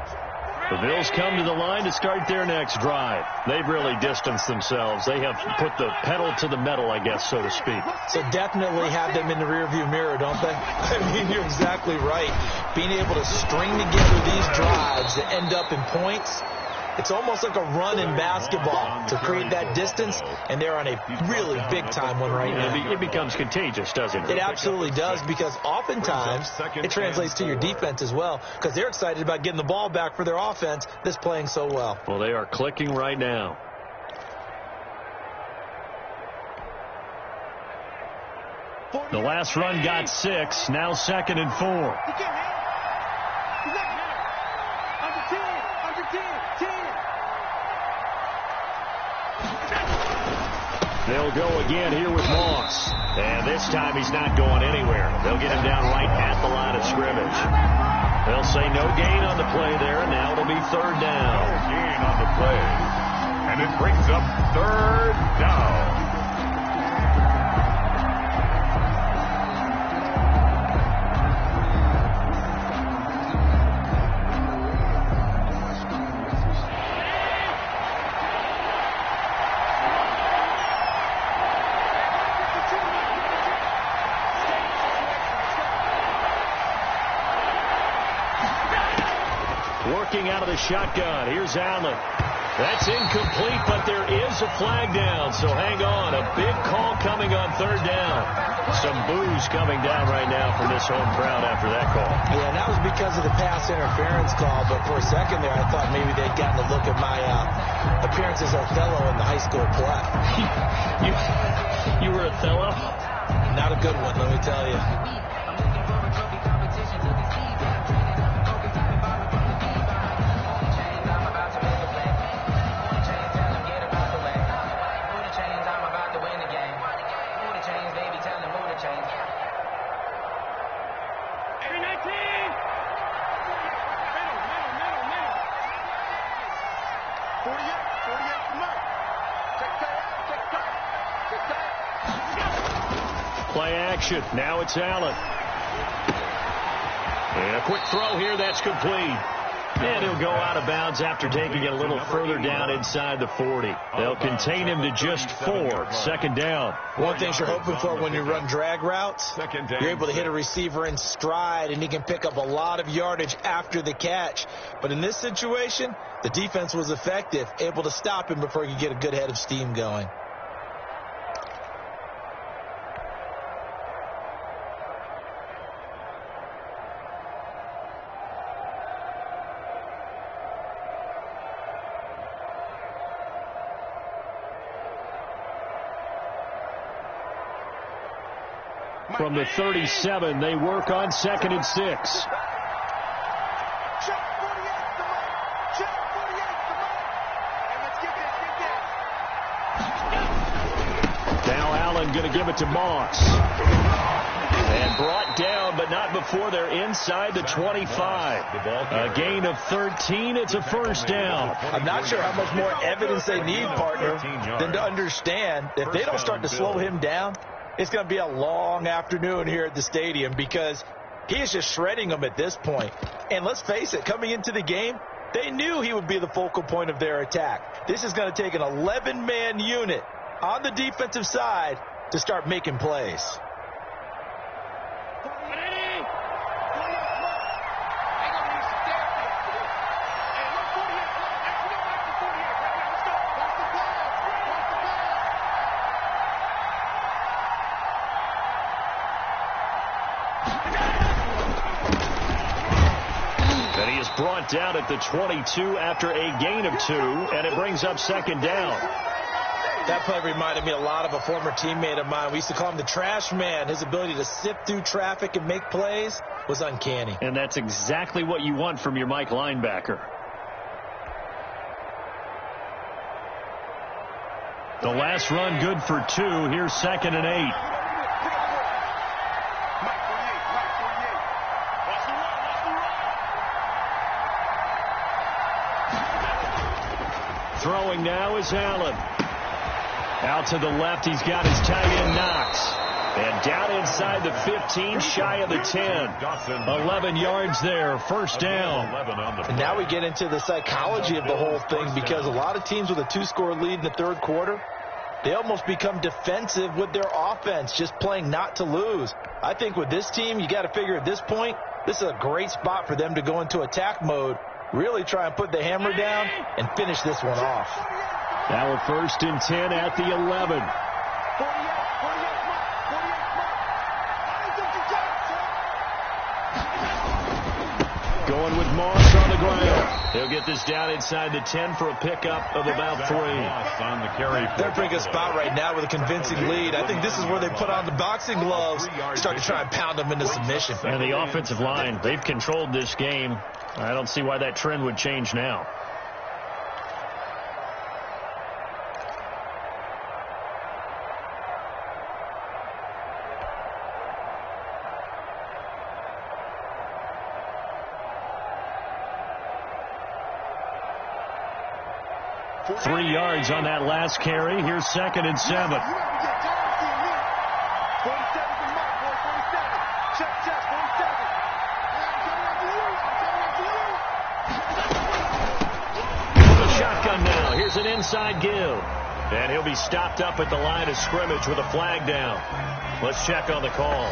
Speaker 2: The Bills come to the line to start their next drive. They've really distanced themselves. They have put the pedal to the metal, I guess, so to speak.
Speaker 4: So definitely have them in the rearview mirror, don't they? I mean, you're exactly right. Being able to string together these drives that end up in points, it's almost like a run in basketball to create that distance, and they're on a really big-time one right now.
Speaker 2: It becomes contagious, doesn't it?
Speaker 4: It absolutely does, because oftentimes it translates to your defense as well, because they're excited about getting the ball back for their offense that's playing so well.
Speaker 2: Well, they are clicking right now. The last run got 6. Now 2nd and 4.
Speaker 6: Under 10, under 10.
Speaker 2: They'll go again here with Moss. And this time he's not going anywhere. They'll get him down right at the line of scrimmage. They'll say no gain on the play there, and now it'll be 3rd down.
Speaker 3: No gain on the play. And it brings up 3rd down.
Speaker 2: Working out of the shotgun. Here's Allen. That's incomplete, but there is a flag down, so hang on. A big call coming on 3rd down. Some boos coming down right now from this home crowd after that call.
Speaker 4: Yeah, and that was because of the pass interference call, but for a second there I thought maybe they'd gotten a look at my appearance as Othello in the high school play.
Speaker 2: You were Othello?
Speaker 4: Not a good one, let me tell you.
Speaker 2: Play action. Now it's Allen. And a quick throw here. That's complete. And he'll go out of bounds after taking it a little further down inside the 40. They'll contain him to just 4. 2nd down.
Speaker 4: One thing you're hoping for when you run drag routes, you're able to hit a receiver in stride, and he can pick up a lot of yardage after the catch. But in this situation, the defense was effective, able to stop him before he could get a good head of steam going.
Speaker 2: From the 37, they work on 2nd and 6.
Speaker 6: Check 48 the mark. Check 48 the mark. And let's get that.
Speaker 2: Now Allen going to give it to Moss. And brought down, but not before they're inside the 25. A gain of 13. It's a 1st down.
Speaker 4: I'm not sure how much more evidence they need, partner, than to understand if they don't start to slow him down, it's going to be a long afternoon here at the stadium because he is just shredding them at this point. And let's face it, coming into the game, they knew he would be the focal point of their attack. This is going to take an 11-man unit on the defensive side to start making plays.
Speaker 2: Brought down at the 22 after a gain of 2, and it brings up 2nd down.
Speaker 4: That play reminded me a lot of a former teammate of mine. We used to call him the trash man. His ability to sift through traffic and make plays was uncanny.
Speaker 2: And that's exactly what you want from your Mike linebacker. The last run good for 2. Here's 2nd and 8. Throwing now is Allen. Out to the left, he's got his tight end Knox. And down inside the 15, shy of the 10. 11 yards there, 1st down.
Speaker 4: And now we get into the psychology of the whole thing because a lot of teams with a 2-score lead in the 3rd quarter, they almost become defensive with their offense, just playing not to lose. I think with this team, you got to figure at this point, this is a great spot for them to go into attack mode, really try and put the hammer down and finish this one off.
Speaker 2: Now a 1st and 10 at the 11. Going with Moss on the ground. He'll get this down inside the 10 for a pickup of about 3.
Speaker 3: On the carry.
Speaker 4: They're in a pretty good spot right now with a convincing lead. I think this is where they put on the boxing gloves, start to try and pound them into submission.
Speaker 2: And the offensive line, they've controlled this game. I don't see why that trend would change now. Three yards on that last carry. Here's 2nd and 7.
Speaker 6: 47 to Mark, 47. Check, 47.
Speaker 2: From the shotgun now. Here's an inside give. And he'll be stopped up at the line of scrimmage with a flag down. Let's check on the call.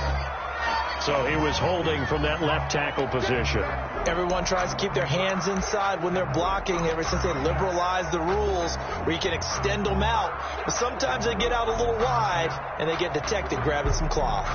Speaker 2: So he was holding from that left tackle position.
Speaker 4: Everyone tries to keep their hands inside when they're blocking ever since they liberalized the rules where you can extend them out. But sometimes they get out a little wide and they get detected grabbing some cloth.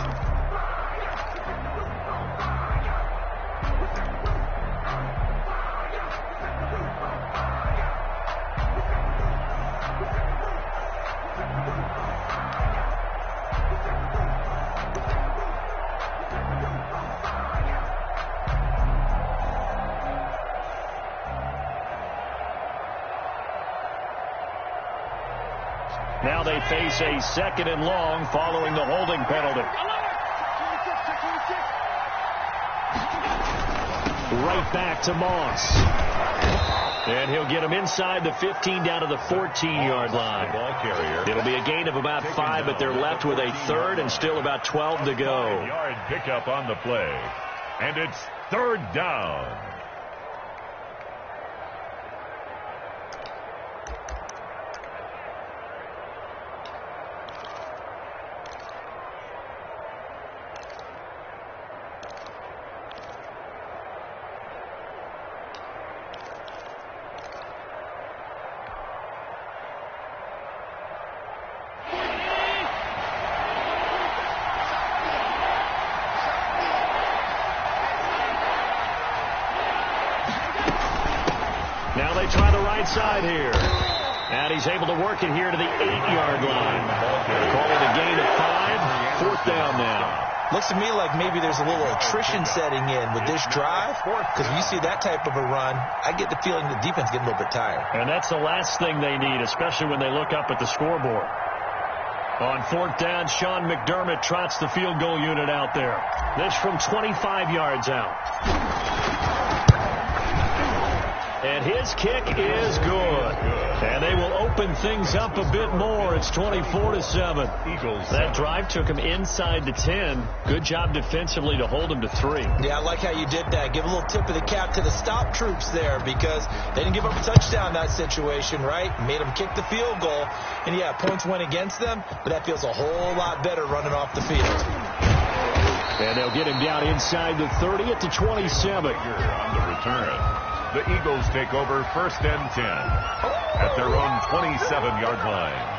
Speaker 2: Now they face a 2nd and long following the holding penalty. Right back to Moss. And he'll get him inside the 15 down to the 14-yard line.
Speaker 3: Ball carrier.
Speaker 2: It'll be a gain of about 5, but they're left with a 3rd and still about 12 to go.
Speaker 3: Yard pickup on the play. And it's 3rd down.
Speaker 2: Now they try the right side here. And he's able to work it here to the 8-yard line. Call it a gain of 5. 4th down now.
Speaker 4: Looks to me like maybe there's a little attrition setting in with this drive, because when you see that type of a run, I get the feeling the defense getting a little bit tired.
Speaker 2: And that's the last thing they need, especially when they look up at the scoreboard. On 4th down, Sean McDermott trots the field goal unit out there. This from 25 yards out. And his kick is good. And they will open things up a bit more. It's 24-7.
Speaker 3: Eagles.
Speaker 2: That drive took him inside the 10. Good job defensively to hold him to 3.
Speaker 4: Yeah, I like how you did that. Give a little tip of the cap to the stop troops there, because they didn't give up a touchdown in that situation, right? Made them kick the field goal. And, yeah, points went against them, but that feels a whole lot better running off the field.
Speaker 2: And they'll get him down inside the 30 at the 27.
Speaker 3: On the return. The Eagles take over 1st and 10 at their own 27-yard line.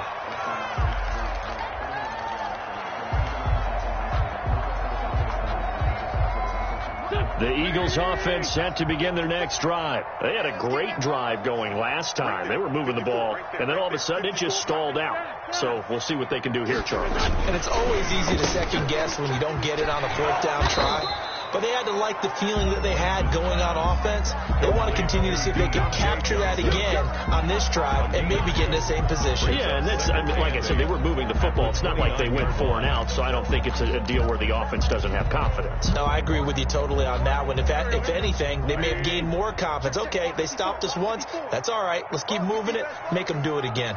Speaker 2: The Eagles offense set to begin their next drive. They had a great drive going last time. They were moving the ball, and then all of a sudden it just stalled out. So we'll see what they can do here, Charles.
Speaker 4: And it's always easy to second guess when you don't get it on a 4th down try. But they had to like the feeling that they had going on offense. They want to continue to see if they can capture that again on this drive and maybe get in the same position.
Speaker 2: Yeah, and that's, I mean, like I said, they were moving the football. It's not like they went 4 and out, so I don't think it's a deal where the offense doesn't have confidence.
Speaker 4: No, I agree with you totally on that one. If anything, they may have gained more confidence. Okay, they stopped us once. That's all right. Let's keep moving it. Make them do it again.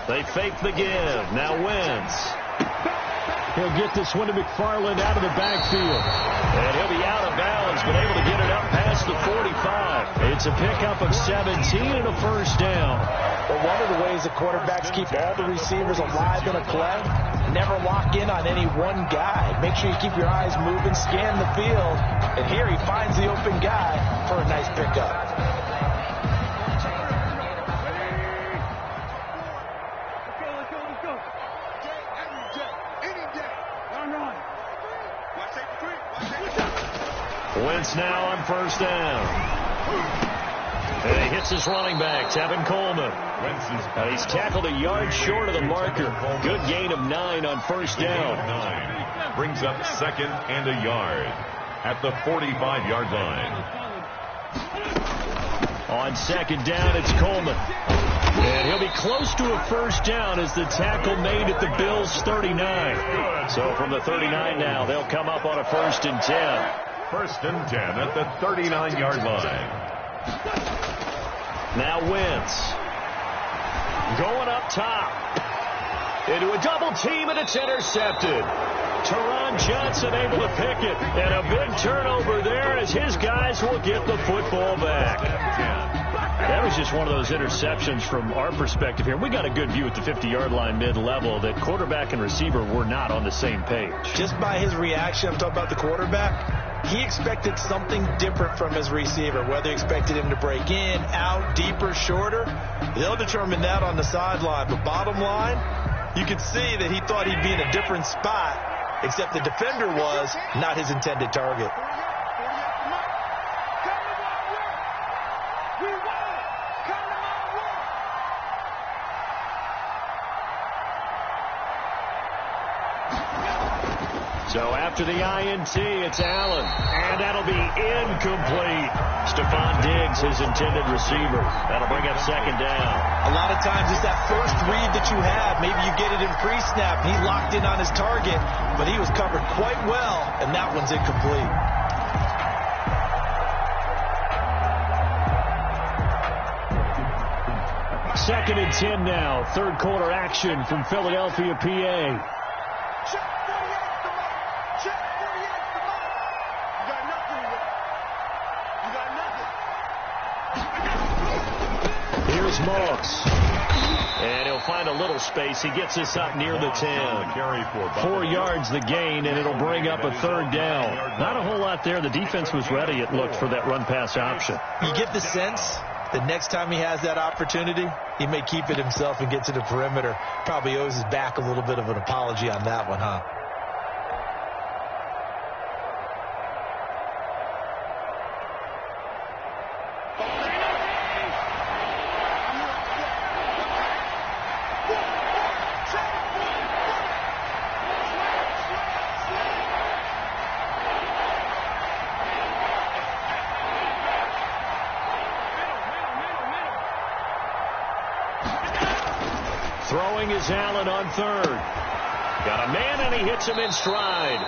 Speaker 2: They fake the give. Now Wentz. He'll get this one to McFarland out of the backfield. And he'll be out of bounds, but able to get it up past the 45. It's a pickup of 17 and a 1st down.
Speaker 4: Well, one of the ways the quarterbacks keep all the receivers alive in a play, never lock in on any one guy. Make sure you keep your eyes moving, scan the field. And here he finds the open guy for a nice pickup.
Speaker 2: Wentz now on first down. And he hits his running back, Tevin Coleman. And he's tackled a yard short of the marker. Good gain of 9 on first down.
Speaker 3: 9 brings up 2nd and a yard at the 45-yard line.
Speaker 2: On 2nd down, it's Coleman. And he'll be close to a first down as the tackle made at the Bills' 39. So from the 39 now, they'll come up on a 1st and 10.
Speaker 3: 1st and 10 at the 39-yard line.
Speaker 2: Now Wentz. Going up top. Into a double team, and it's intercepted. Teron Johnson able to pick it. And a big turnover there as his guys will get the football back. That was just one of those interceptions from our perspective here. We got a good view at the 50-yard line mid-level that quarterback and receiver were not on the same page.
Speaker 4: Just by his reaction, I'm talking about the quarterback, he expected something different from his receiver, whether he expected him to break in, out, deeper, shorter. They'll determine that on the sideline. But bottom line, you could see that he thought he'd be in a different spot, except the defender was not his intended target.
Speaker 2: So after the INT, it's Allen. And that'll be incomplete. Stephon Diggs, his intended receiver. That'll bring up 2nd down.
Speaker 4: A lot of times it's that first read that you have. Maybe you get it in pre-snap. He locked in on his target, but he was covered quite well, and that one's incomplete.
Speaker 2: Second and 10 now. 3rd quarter action from Philadelphia, PA. Here's Moss. And he'll find a little space. He gets us up near the 10. 4 yards the gain, and it'll bring up a 3rd down. Not a whole lot there. The defense was ready, it looked, for that run-pass option.
Speaker 4: You get the sense that next time he has that opportunity, he may keep it himself and get to the perimeter. Probably owes his back a little bit of an apology on that one, huh?
Speaker 2: Throwing is Allen on 3rd. Got a man, and he hits him in stride.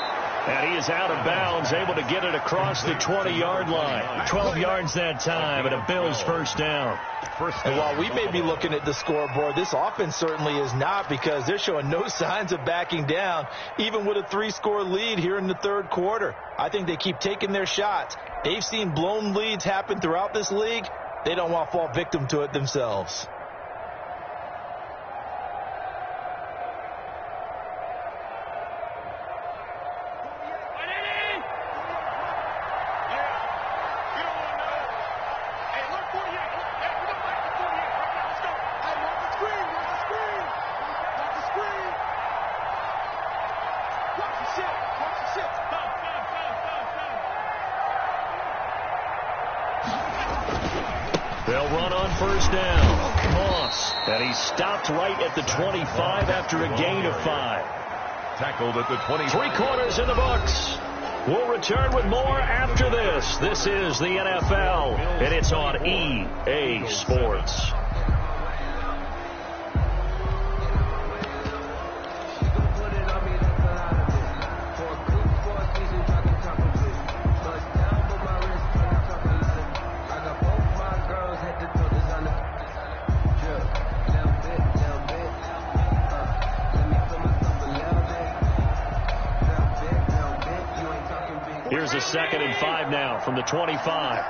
Speaker 2: And he is out of bounds, able to get it across the 20-yard line. 12 yards that time, and a Bills first down.
Speaker 4: And while we may be looking at the scoreboard, this offense certainly is not, because they're showing no signs of backing down, even with a 3-score lead here in the 3rd quarter. I think they keep taking their shots. They've seen blown leads happen throughout this league. They don't want to fall victim to it themselves.
Speaker 2: They'll run on first down. Moss. And he stopped right at the 25 after a gain of 5.
Speaker 3: Tackled at the 20.
Speaker 2: 3 quarters in the books. We'll return with more after this. This is the NFL, and it's on EA Sports. Here's a 2nd and 5 now from the 25.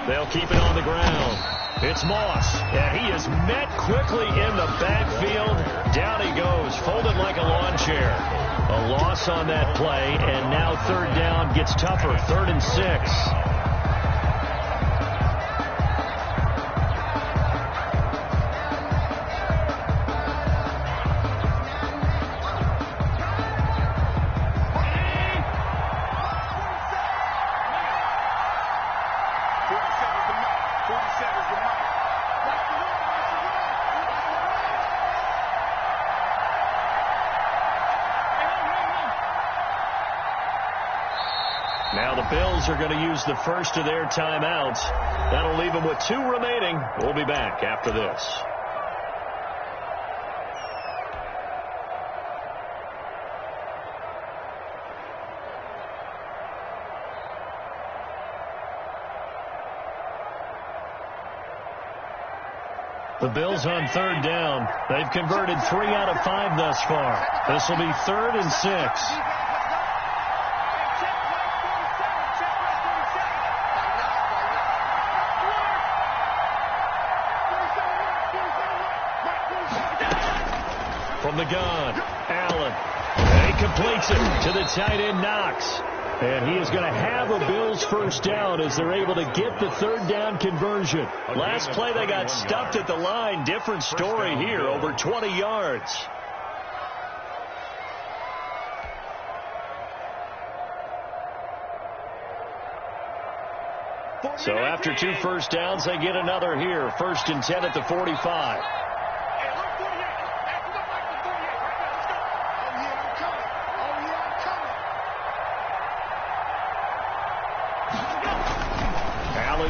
Speaker 2: They'll keep it on the ground. It's Moss, and he is met quickly in the backfield. Down he goes, folded like a lawn chair. A loss on that play, and now 3rd down gets tougher, 3rd and 6. Now the Bills are going to use the first of their timeouts. That'll leave them with 2 remaining. We'll be back after this. The Bills on 3rd down. They've converted 3 out of 5 thus far. This will be 3rd and 6. From the gun, Allen. And he completes it to the tight end, Knox. And he is going to have a Bills first down as they're able to get the 3rd down conversion. Last play they got stuffed at the line. Different story here, over 20 yards. So after 2 first downs, they get another here. 1st and 10 at the 45.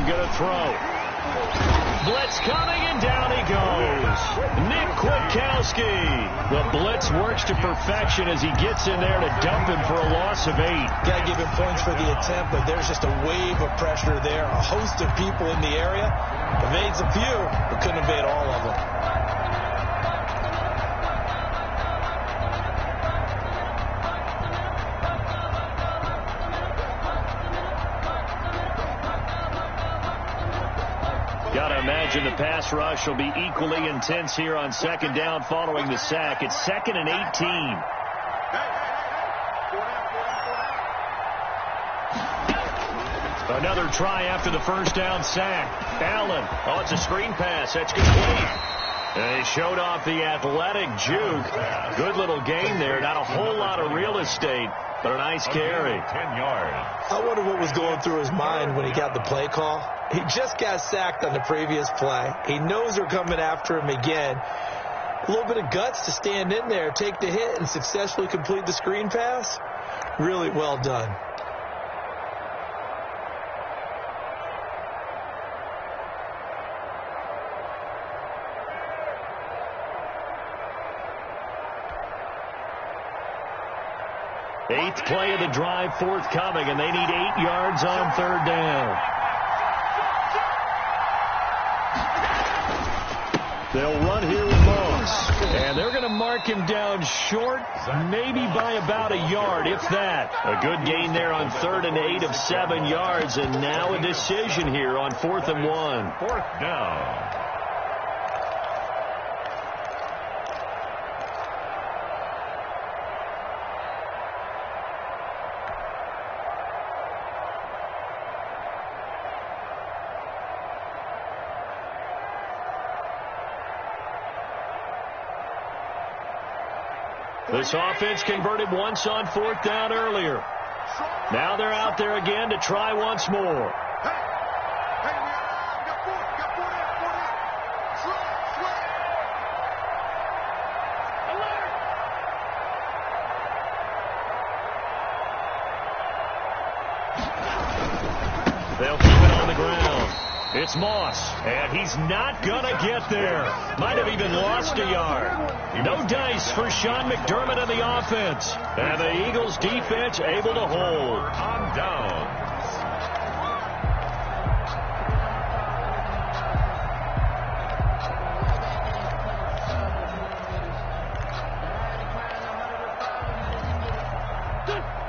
Speaker 2: Going to throw. Blitz coming, and down he goes. Nick Kwiatkowski. The blitz works to perfection as he gets in there to dump him for a loss of 8.
Speaker 4: Got to give him points for the attempt, but there's just a wave of pressure there. A host of people in the area. Evades a few, but couldn't evade all of them.
Speaker 2: Imagine the pass rush will be equally intense here on 2nd down following the sack. It's 2nd and 18. Another try after the first down sack. Allen. Oh, it's a screen pass. That's complete. And he showed off the athletic juke. Good little gain there. Not a whole lot of real estate, but a nice carry.
Speaker 3: 10 yards.
Speaker 4: I wonder what was going through his mind when he got the play call. He just got sacked on the previous play. He knows they're coming after him again. A little bit of guts to stand in there, take the hit, and successfully complete the screen pass. Really well done.
Speaker 2: Eighth play of the drive forthcoming, and they need 8 yards on 3rd down. They'll run here with Moss. And they're going to mark him down short, maybe by about a yard, if that. A good gain there on 3rd and 8 of 7 yards, and now a decision here on 4th and 1.
Speaker 3: 4th down.
Speaker 2: This offense converted once on 4th down earlier. Now they're out there again to try once more. They'll keep it on the ground. It's Moss, and he's not going to get there. Might have even lost a yard. No dice for Sean McDermott and the offense. And the Eagles defense able to hold.
Speaker 3: On down.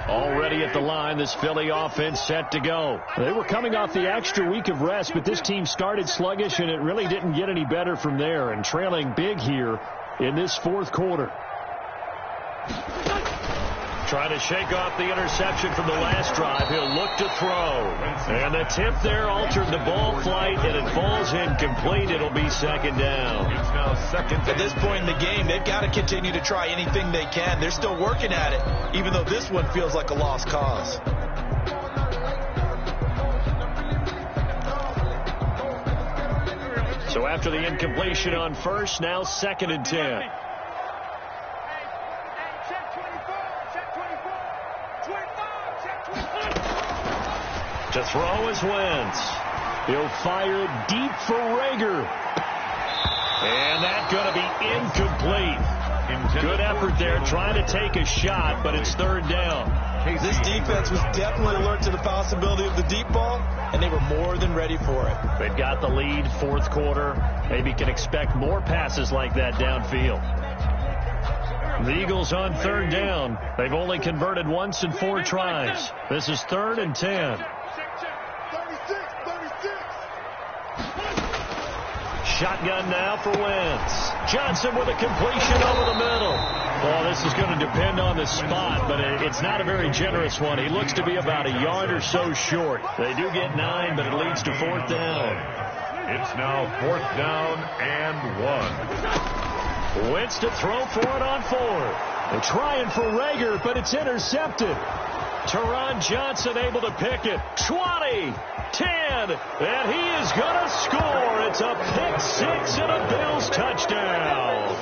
Speaker 2: Already at the line, this Philly offense set to go. They were coming off the extra week of rest, but this team started sluggish, and it really didn't get any better from there, and trailing big here in this 4th quarter. Trying to shake off the interception from the last drive. He'll look to throw. And the tip there altered the ball flight, and it falls incomplete. It'll be 2nd down.
Speaker 3: It's now 2nd.
Speaker 4: At this point in the game, they've got to continue to try anything they can. They're still working at it, even though this one feels like a lost cause.
Speaker 2: So after the incompletion on 1st, now 2nd and 10. To throw is Wentz. He'll fire it deep for Rager. And that's going to be incomplete. Good effort there trying to take a shot, but it's third down.
Speaker 4: This defense was definitely alert to the possibility of the deep ball, and they were more than ready for it.
Speaker 2: They've got the lead, fourth quarter. Maybe can expect more passes like that downfield. The Eagles on third down. They've only converted once in 4 tries. This is 3rd and 10. Shotgun now for Wentz. Johnson with a completion over the middle. Well, this is going to depend on the spot, but it's not a very generous one. He looks to be about a yard or so short. They do get 9, but it leads to 4th down.
Speaker 3: It's now 4th down and 1.
Speaker 2: Wentz to throw for it on 4th. They're trying for Rager, but it's intercepted. Teron Johnson able to pick it. 20, 10, and he is going to score. It's a pick 6 and a Bills touchdown.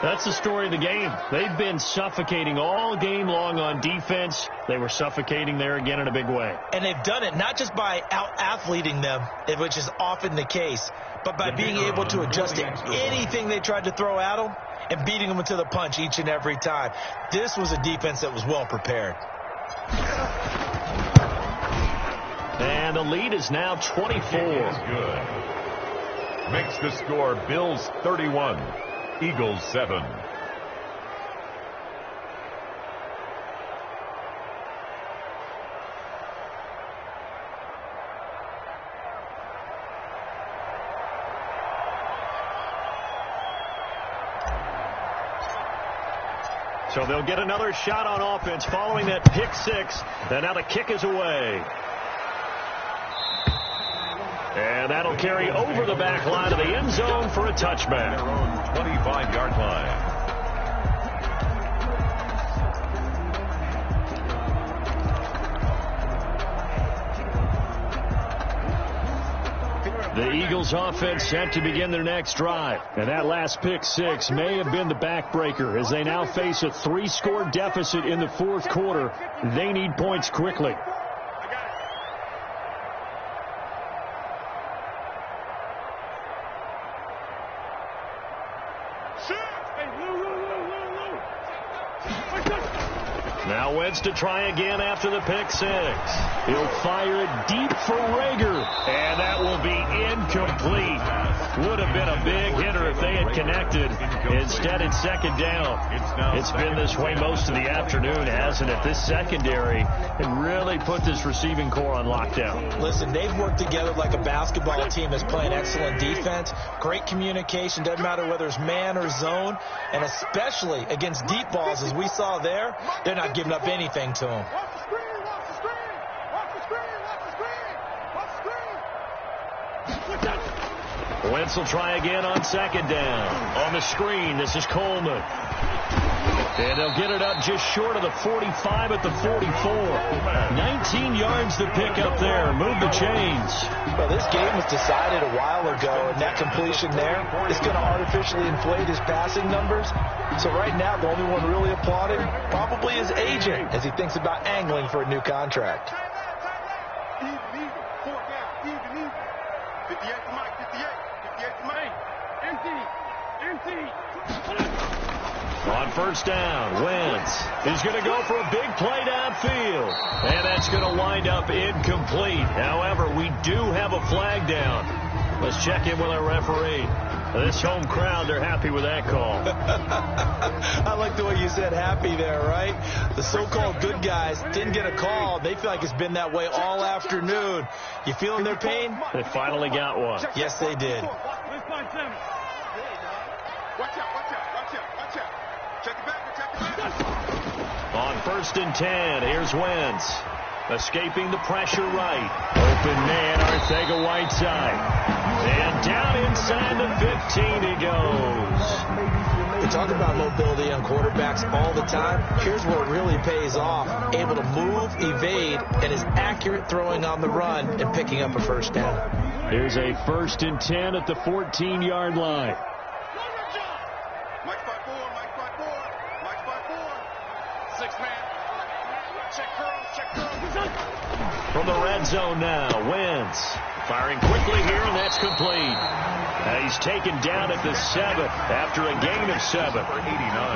Speaker 2: That's the story of the game. They've been suffocating all game long on defense. They were suffocating there again in a big way.
Speaker 4: And they've done it not just by out-athleting them, which is often the case, but by being able to adjust to anything they tried to throw at them and beating them to the punch each and every time. This was a defense that was well prepared.
Speaker 2: And the lead is now 24.
Speaker 3: Good. Makes the score Bills 31, Eagles 7.
Speaker 2: So they'll get another shot on offense following that pick 6. And now the kick is away. And that'll carry over the back line of the end zone for a touchback.
Speaker 3: Their own 25-yard line.
Speaker 2: The Eagles offense set to begin their next drive. And that last pick 6 may have been the backbreaker as they now face a 3-score deficit in the fourth quarter. They need points quickly. Now Wentz to try again after the pick 6. He'll fire it deep for Rager, and that will be incomplete. Would have been a big hitter if they had connected. Instead, it's second down. It's been this way most of the afternoon, hasn't it? This secondary can really put this receiving core on lockdown.
Speaker 4: Listen, they've worked together like a basketball team that's playing excellent defense. Great communication, doesn't matter whether it's man or zone, and especially against deep balls, as we saw there, they're not giving up anything to them.
Speaker 6: Watch the screen, watch the screen, watch the screen, watch the screen, watch the screen.
Speaker 2: Wentz will try again on second down. On the screen, this is Coleman. And they'll get it up just short of the 45 at the 44. 19 yards to pick up there. Move the chains.
Speaker 4: Well, this game was decided a while ago, and that completion there is going to artificially inflate his passing numbers. So right now, the only one really applauding probably his agent as he thinks about angling for a new contract.
Speaker 6: Even, 4 down, even. 58 to Mike, 58 to Mike. Empty.
Speaker 2: On first down, Wentz is going to go for a big play downfield. And that's going to wind up incomplete. However, we do have a flag down. Let's check in with our referee. This home crowd, they're happy with that call.
Speaker 4: I like the way you said happy there, right? The so-called good guys didn't get a call. They feel like it's been that way all afternoon. You feeling their pain?
Speaker 2: They finally got one.
Speaker 4: Yes, they did.
Speaker 6: Watch out. Check it back.
Speaker 2: On first and 10, here's Wentz. Escaping the pressure right. Open man, Arcega-Whiteside. And down inside the 15 he goes.
Speaker 4: We talk about mobility on quarterbacks all the time. Here's where it really pays off. Able to move, evade, and is accurate throwing on the run and picking up a first down.
Speaker 2: Here's a first and 10 at the 14-yard line.
Speaker 6: Mike's by 4. 6 man.
Speaker 2: From the red zone now, Wentz firing quickly here, and that's complete. He's taken down at the 7 after a gain of 7.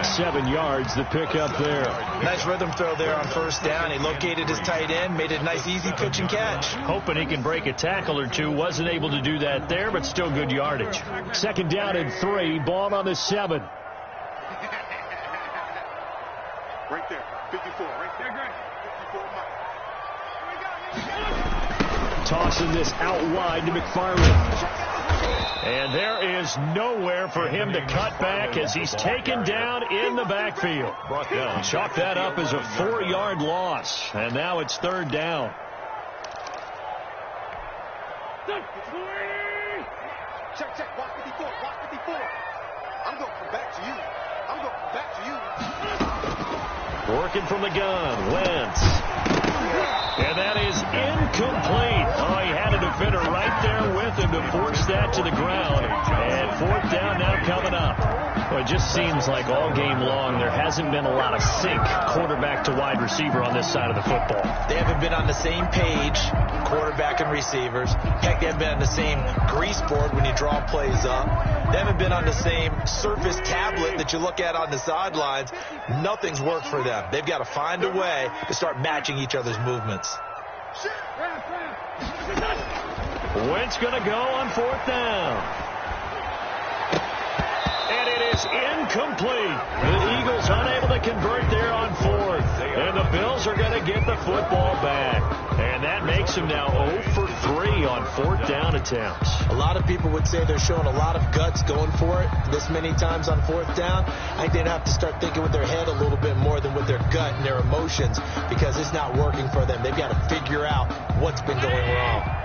Speaker 2: 7 yards, the pickup there.
Speaker 4: Nice rhythm throw there on first down. He located his tight end, made it a nice easy pitch and catch.
Speaker 2: Hoping he can break a tackle or two. Wasn't able to do that there, but still good yardage. 2nd down and 3, ball on the 7.
Speaker 6: Right there, 54, right there, great. 54 Mike.
Speaker 2: Tossing this out wide to McFarland. And there is nowhere for him to cut back as he's taken down in the backfield. Chalk that up as a 4-yard loss. And now it's 3rd down.
Speaker 6: Check, watch 54, watch 54. I'm going to come back to you. I'm going to come back to you.
Speaker 2: Working from the gun, Wentz. And that is incomplete. Oh, he had a defender right there with him to force that to the ground. And 4th down now coming up. Well, it just seems like all game long there hasn't been a lot of sync quarterback to wide receiver on this side of the football.
Speaker 4: They haven't been on the same page, quarterback and receivers. Heck, they haven't been on the same grease board when you draw plays up. They haven't been on the same surface tablet that you look at on the sidelines. Nothing's worked for them. They've got to find a way to start matching each other's movements.
Speaker 2: Wentz going to go on 4th down. And it is incomplete. The Eagles unable to convert there on 4th. And the Bills are going to get the football back. And that makes them now 0 for 3 on 4th down attempts.
Speaker 4: A lot of people would say they're showing a lot of guts going for it this many times on 4th down. I think they'd have to start thinking with their head a little bit more than with their gut and their emotions, because it's not working for them. They've got to figure out what's been going wrong.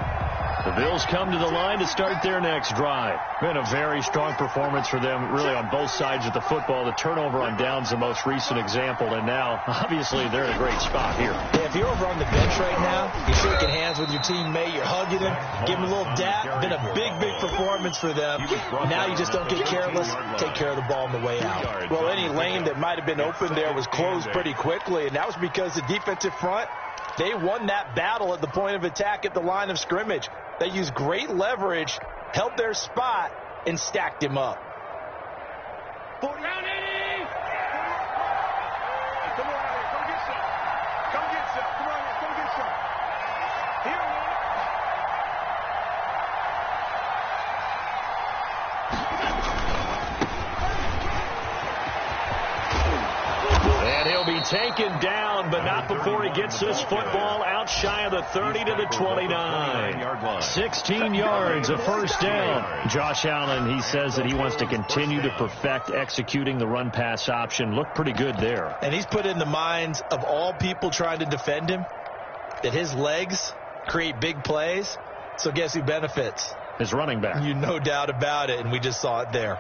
Speaker 2: The Bills come to the line to start their next drive. Been a very strong performance for them, really, on both sides of the football. The turnover on downs the most recent example, and now, obviously, they're in a great spot here.
Speaker 4: Yeah, if you're over on the bench right now, you're shaking hands with your teammate, you're hugging him, giving him a little dap. Been a big performance for them. Now you just don't get careless. Take care of the ball on the way out.
Speaker 7: Well, any lane that might have been open there was closed pretty quickly, and that was because the defensive front, they won that battle at the point of attack at the line of scrimmage. They used great leverage, held their spot, and stacked him up.
Speaker 6: 40. Come on, here. Come get some. Come get some. Come on, here. Come get some. Here, man.
Speaker 2: And he'll be taken down, but not before he gets this football out shy of the 30 to the 29. 16 yards, a 1st down. Josh Allen, he says that he wants to continue to perfect executing the run-pass option. Looked pretty good there.
Speaker 4: And he's put in the minds of all people trying to defend him that his legs create big plays. So guess who benefits?
Speaker 2: His running back.
Speaker 4: You no doubt about it, and we just saw it there.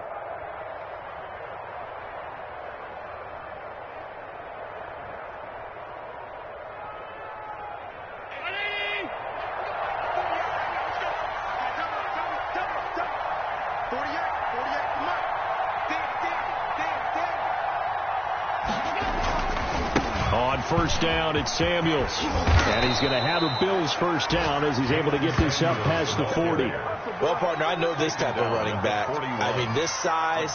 Speaker 2: On 1st down, it's Samuels. And he's going to have a Bills 1st down as he's able to get this up past the 40.
Speaker 4: Well, partner, I know this type of running back. I mean, this size,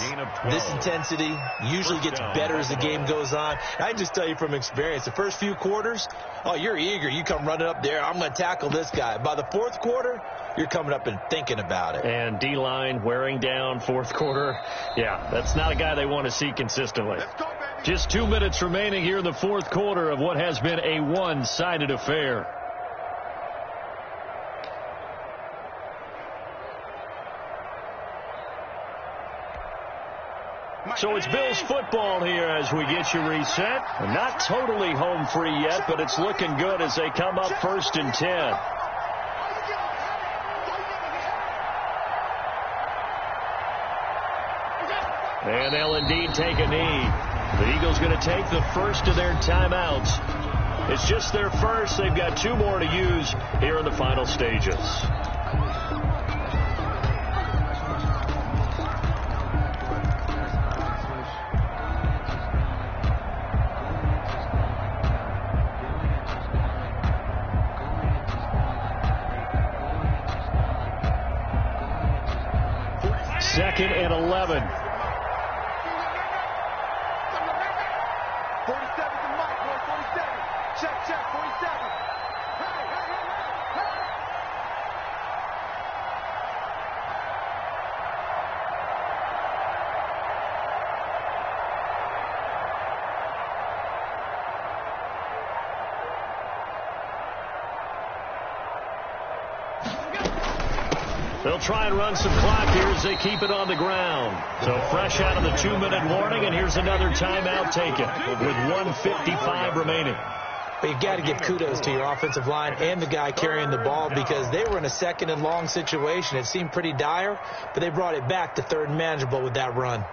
Speaker 4: this intensity usually gets better as the game goes on. I can just tell you from experience, the first few quarters, oh, you're eager. You come running up there, I'm going to tackle this guy. By the 4th quarter, you're coming up and thinking about it.
Speaker 2: And D-line wearing down 4th quarter. Yeah, that's not a guy they want to see consistently. Just 2 minutes remaining here in the 4th quarter of what has been a one-sided affair. So it's Bills football here as we get you reset. Not totally home free yet, but it's looking good as they come up 1st and 10. And they'll indeed take a knee. The Eagles going to take the first of their timeouts. It's just their first. They've got 2 more to use here in the final stages. 2nd and 11.
Speaker 6: 47's the mic, boy. 47. Check, 47.
Speaker 2: They'll try and run some clock here as they keep it on the ground. So fresh out of the 2-minute warning, and here's another timeout taken with 1:55 remaining.
Speaker 4: But you've got to give kudos to your offensive line and the guy carrying the ball, because they were in a 2nd and long situation. It seemed pretty dire, but they brought it back to 3rd and manageable with that run.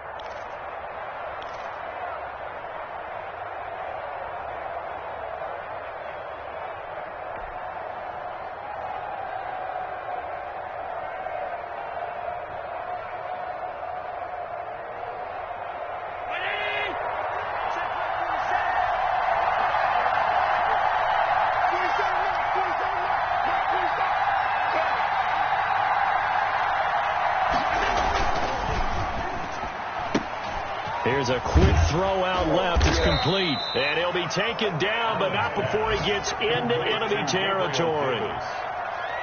Speaker 2: Here's a quick throw out left. It's complete. And he'll be taken down, but not before he gets into enemy territory.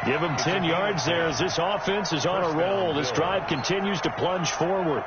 Speaker 2: Give him 10 yards there as this offense is on a roll. This drive continues to plunge forward.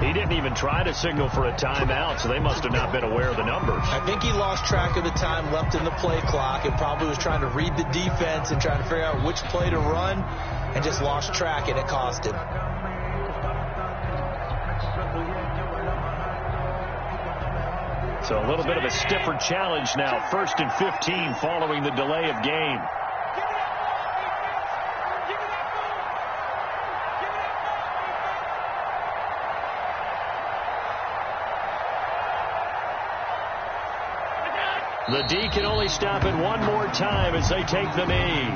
Speaker 2: He didn't even try to signal for a timeout, so they must have not been aware of the numbers.
Speaker 4: I think he lost track of the time left in the play clock and probably was trying to read the defense and trying to figure out which play to run, and just lost track, and it cost him.
Speaker 2: So a little bit of a stiffer challenge now. 1st and 15 following the delay of game. The D can only stop it one more time as they take the knee.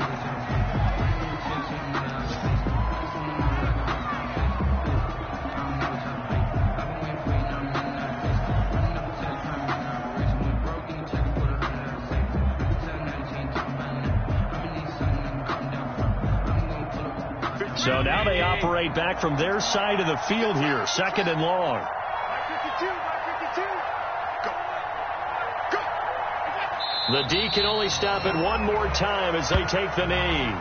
Speaker 2: So now they operate back from their side of the field here. 2nd and long. The D can only stop it one more time as they take the knee.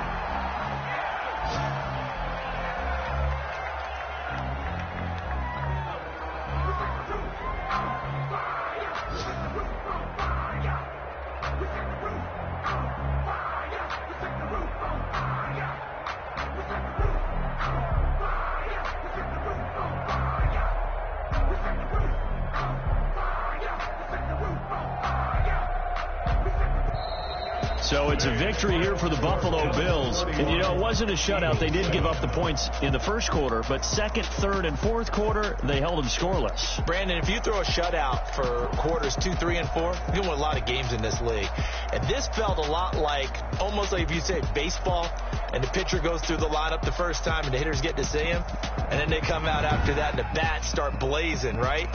Speaker 2: So it's a victory here for the Buffalo Bills. And, you know, it wasn't a shutout. They did give up the points in the first quarter, but 2nd, 3rd, and 4th quarter, they held them scoreless.
Speaker 4: Brandon, if you throw a shutout for quarters 2, 3, and 4, you can win a lot of games in this league. And this felt a lot like, almost like if you say baseball, and the pitcher goes through the lineup the first time, and the hitters get to see him, and then they come out after that, and the bats start blazing, right?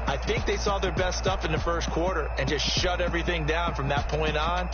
Speaker 4: I think they saw their best stuff in the first quarter and just shut everything down from that point on.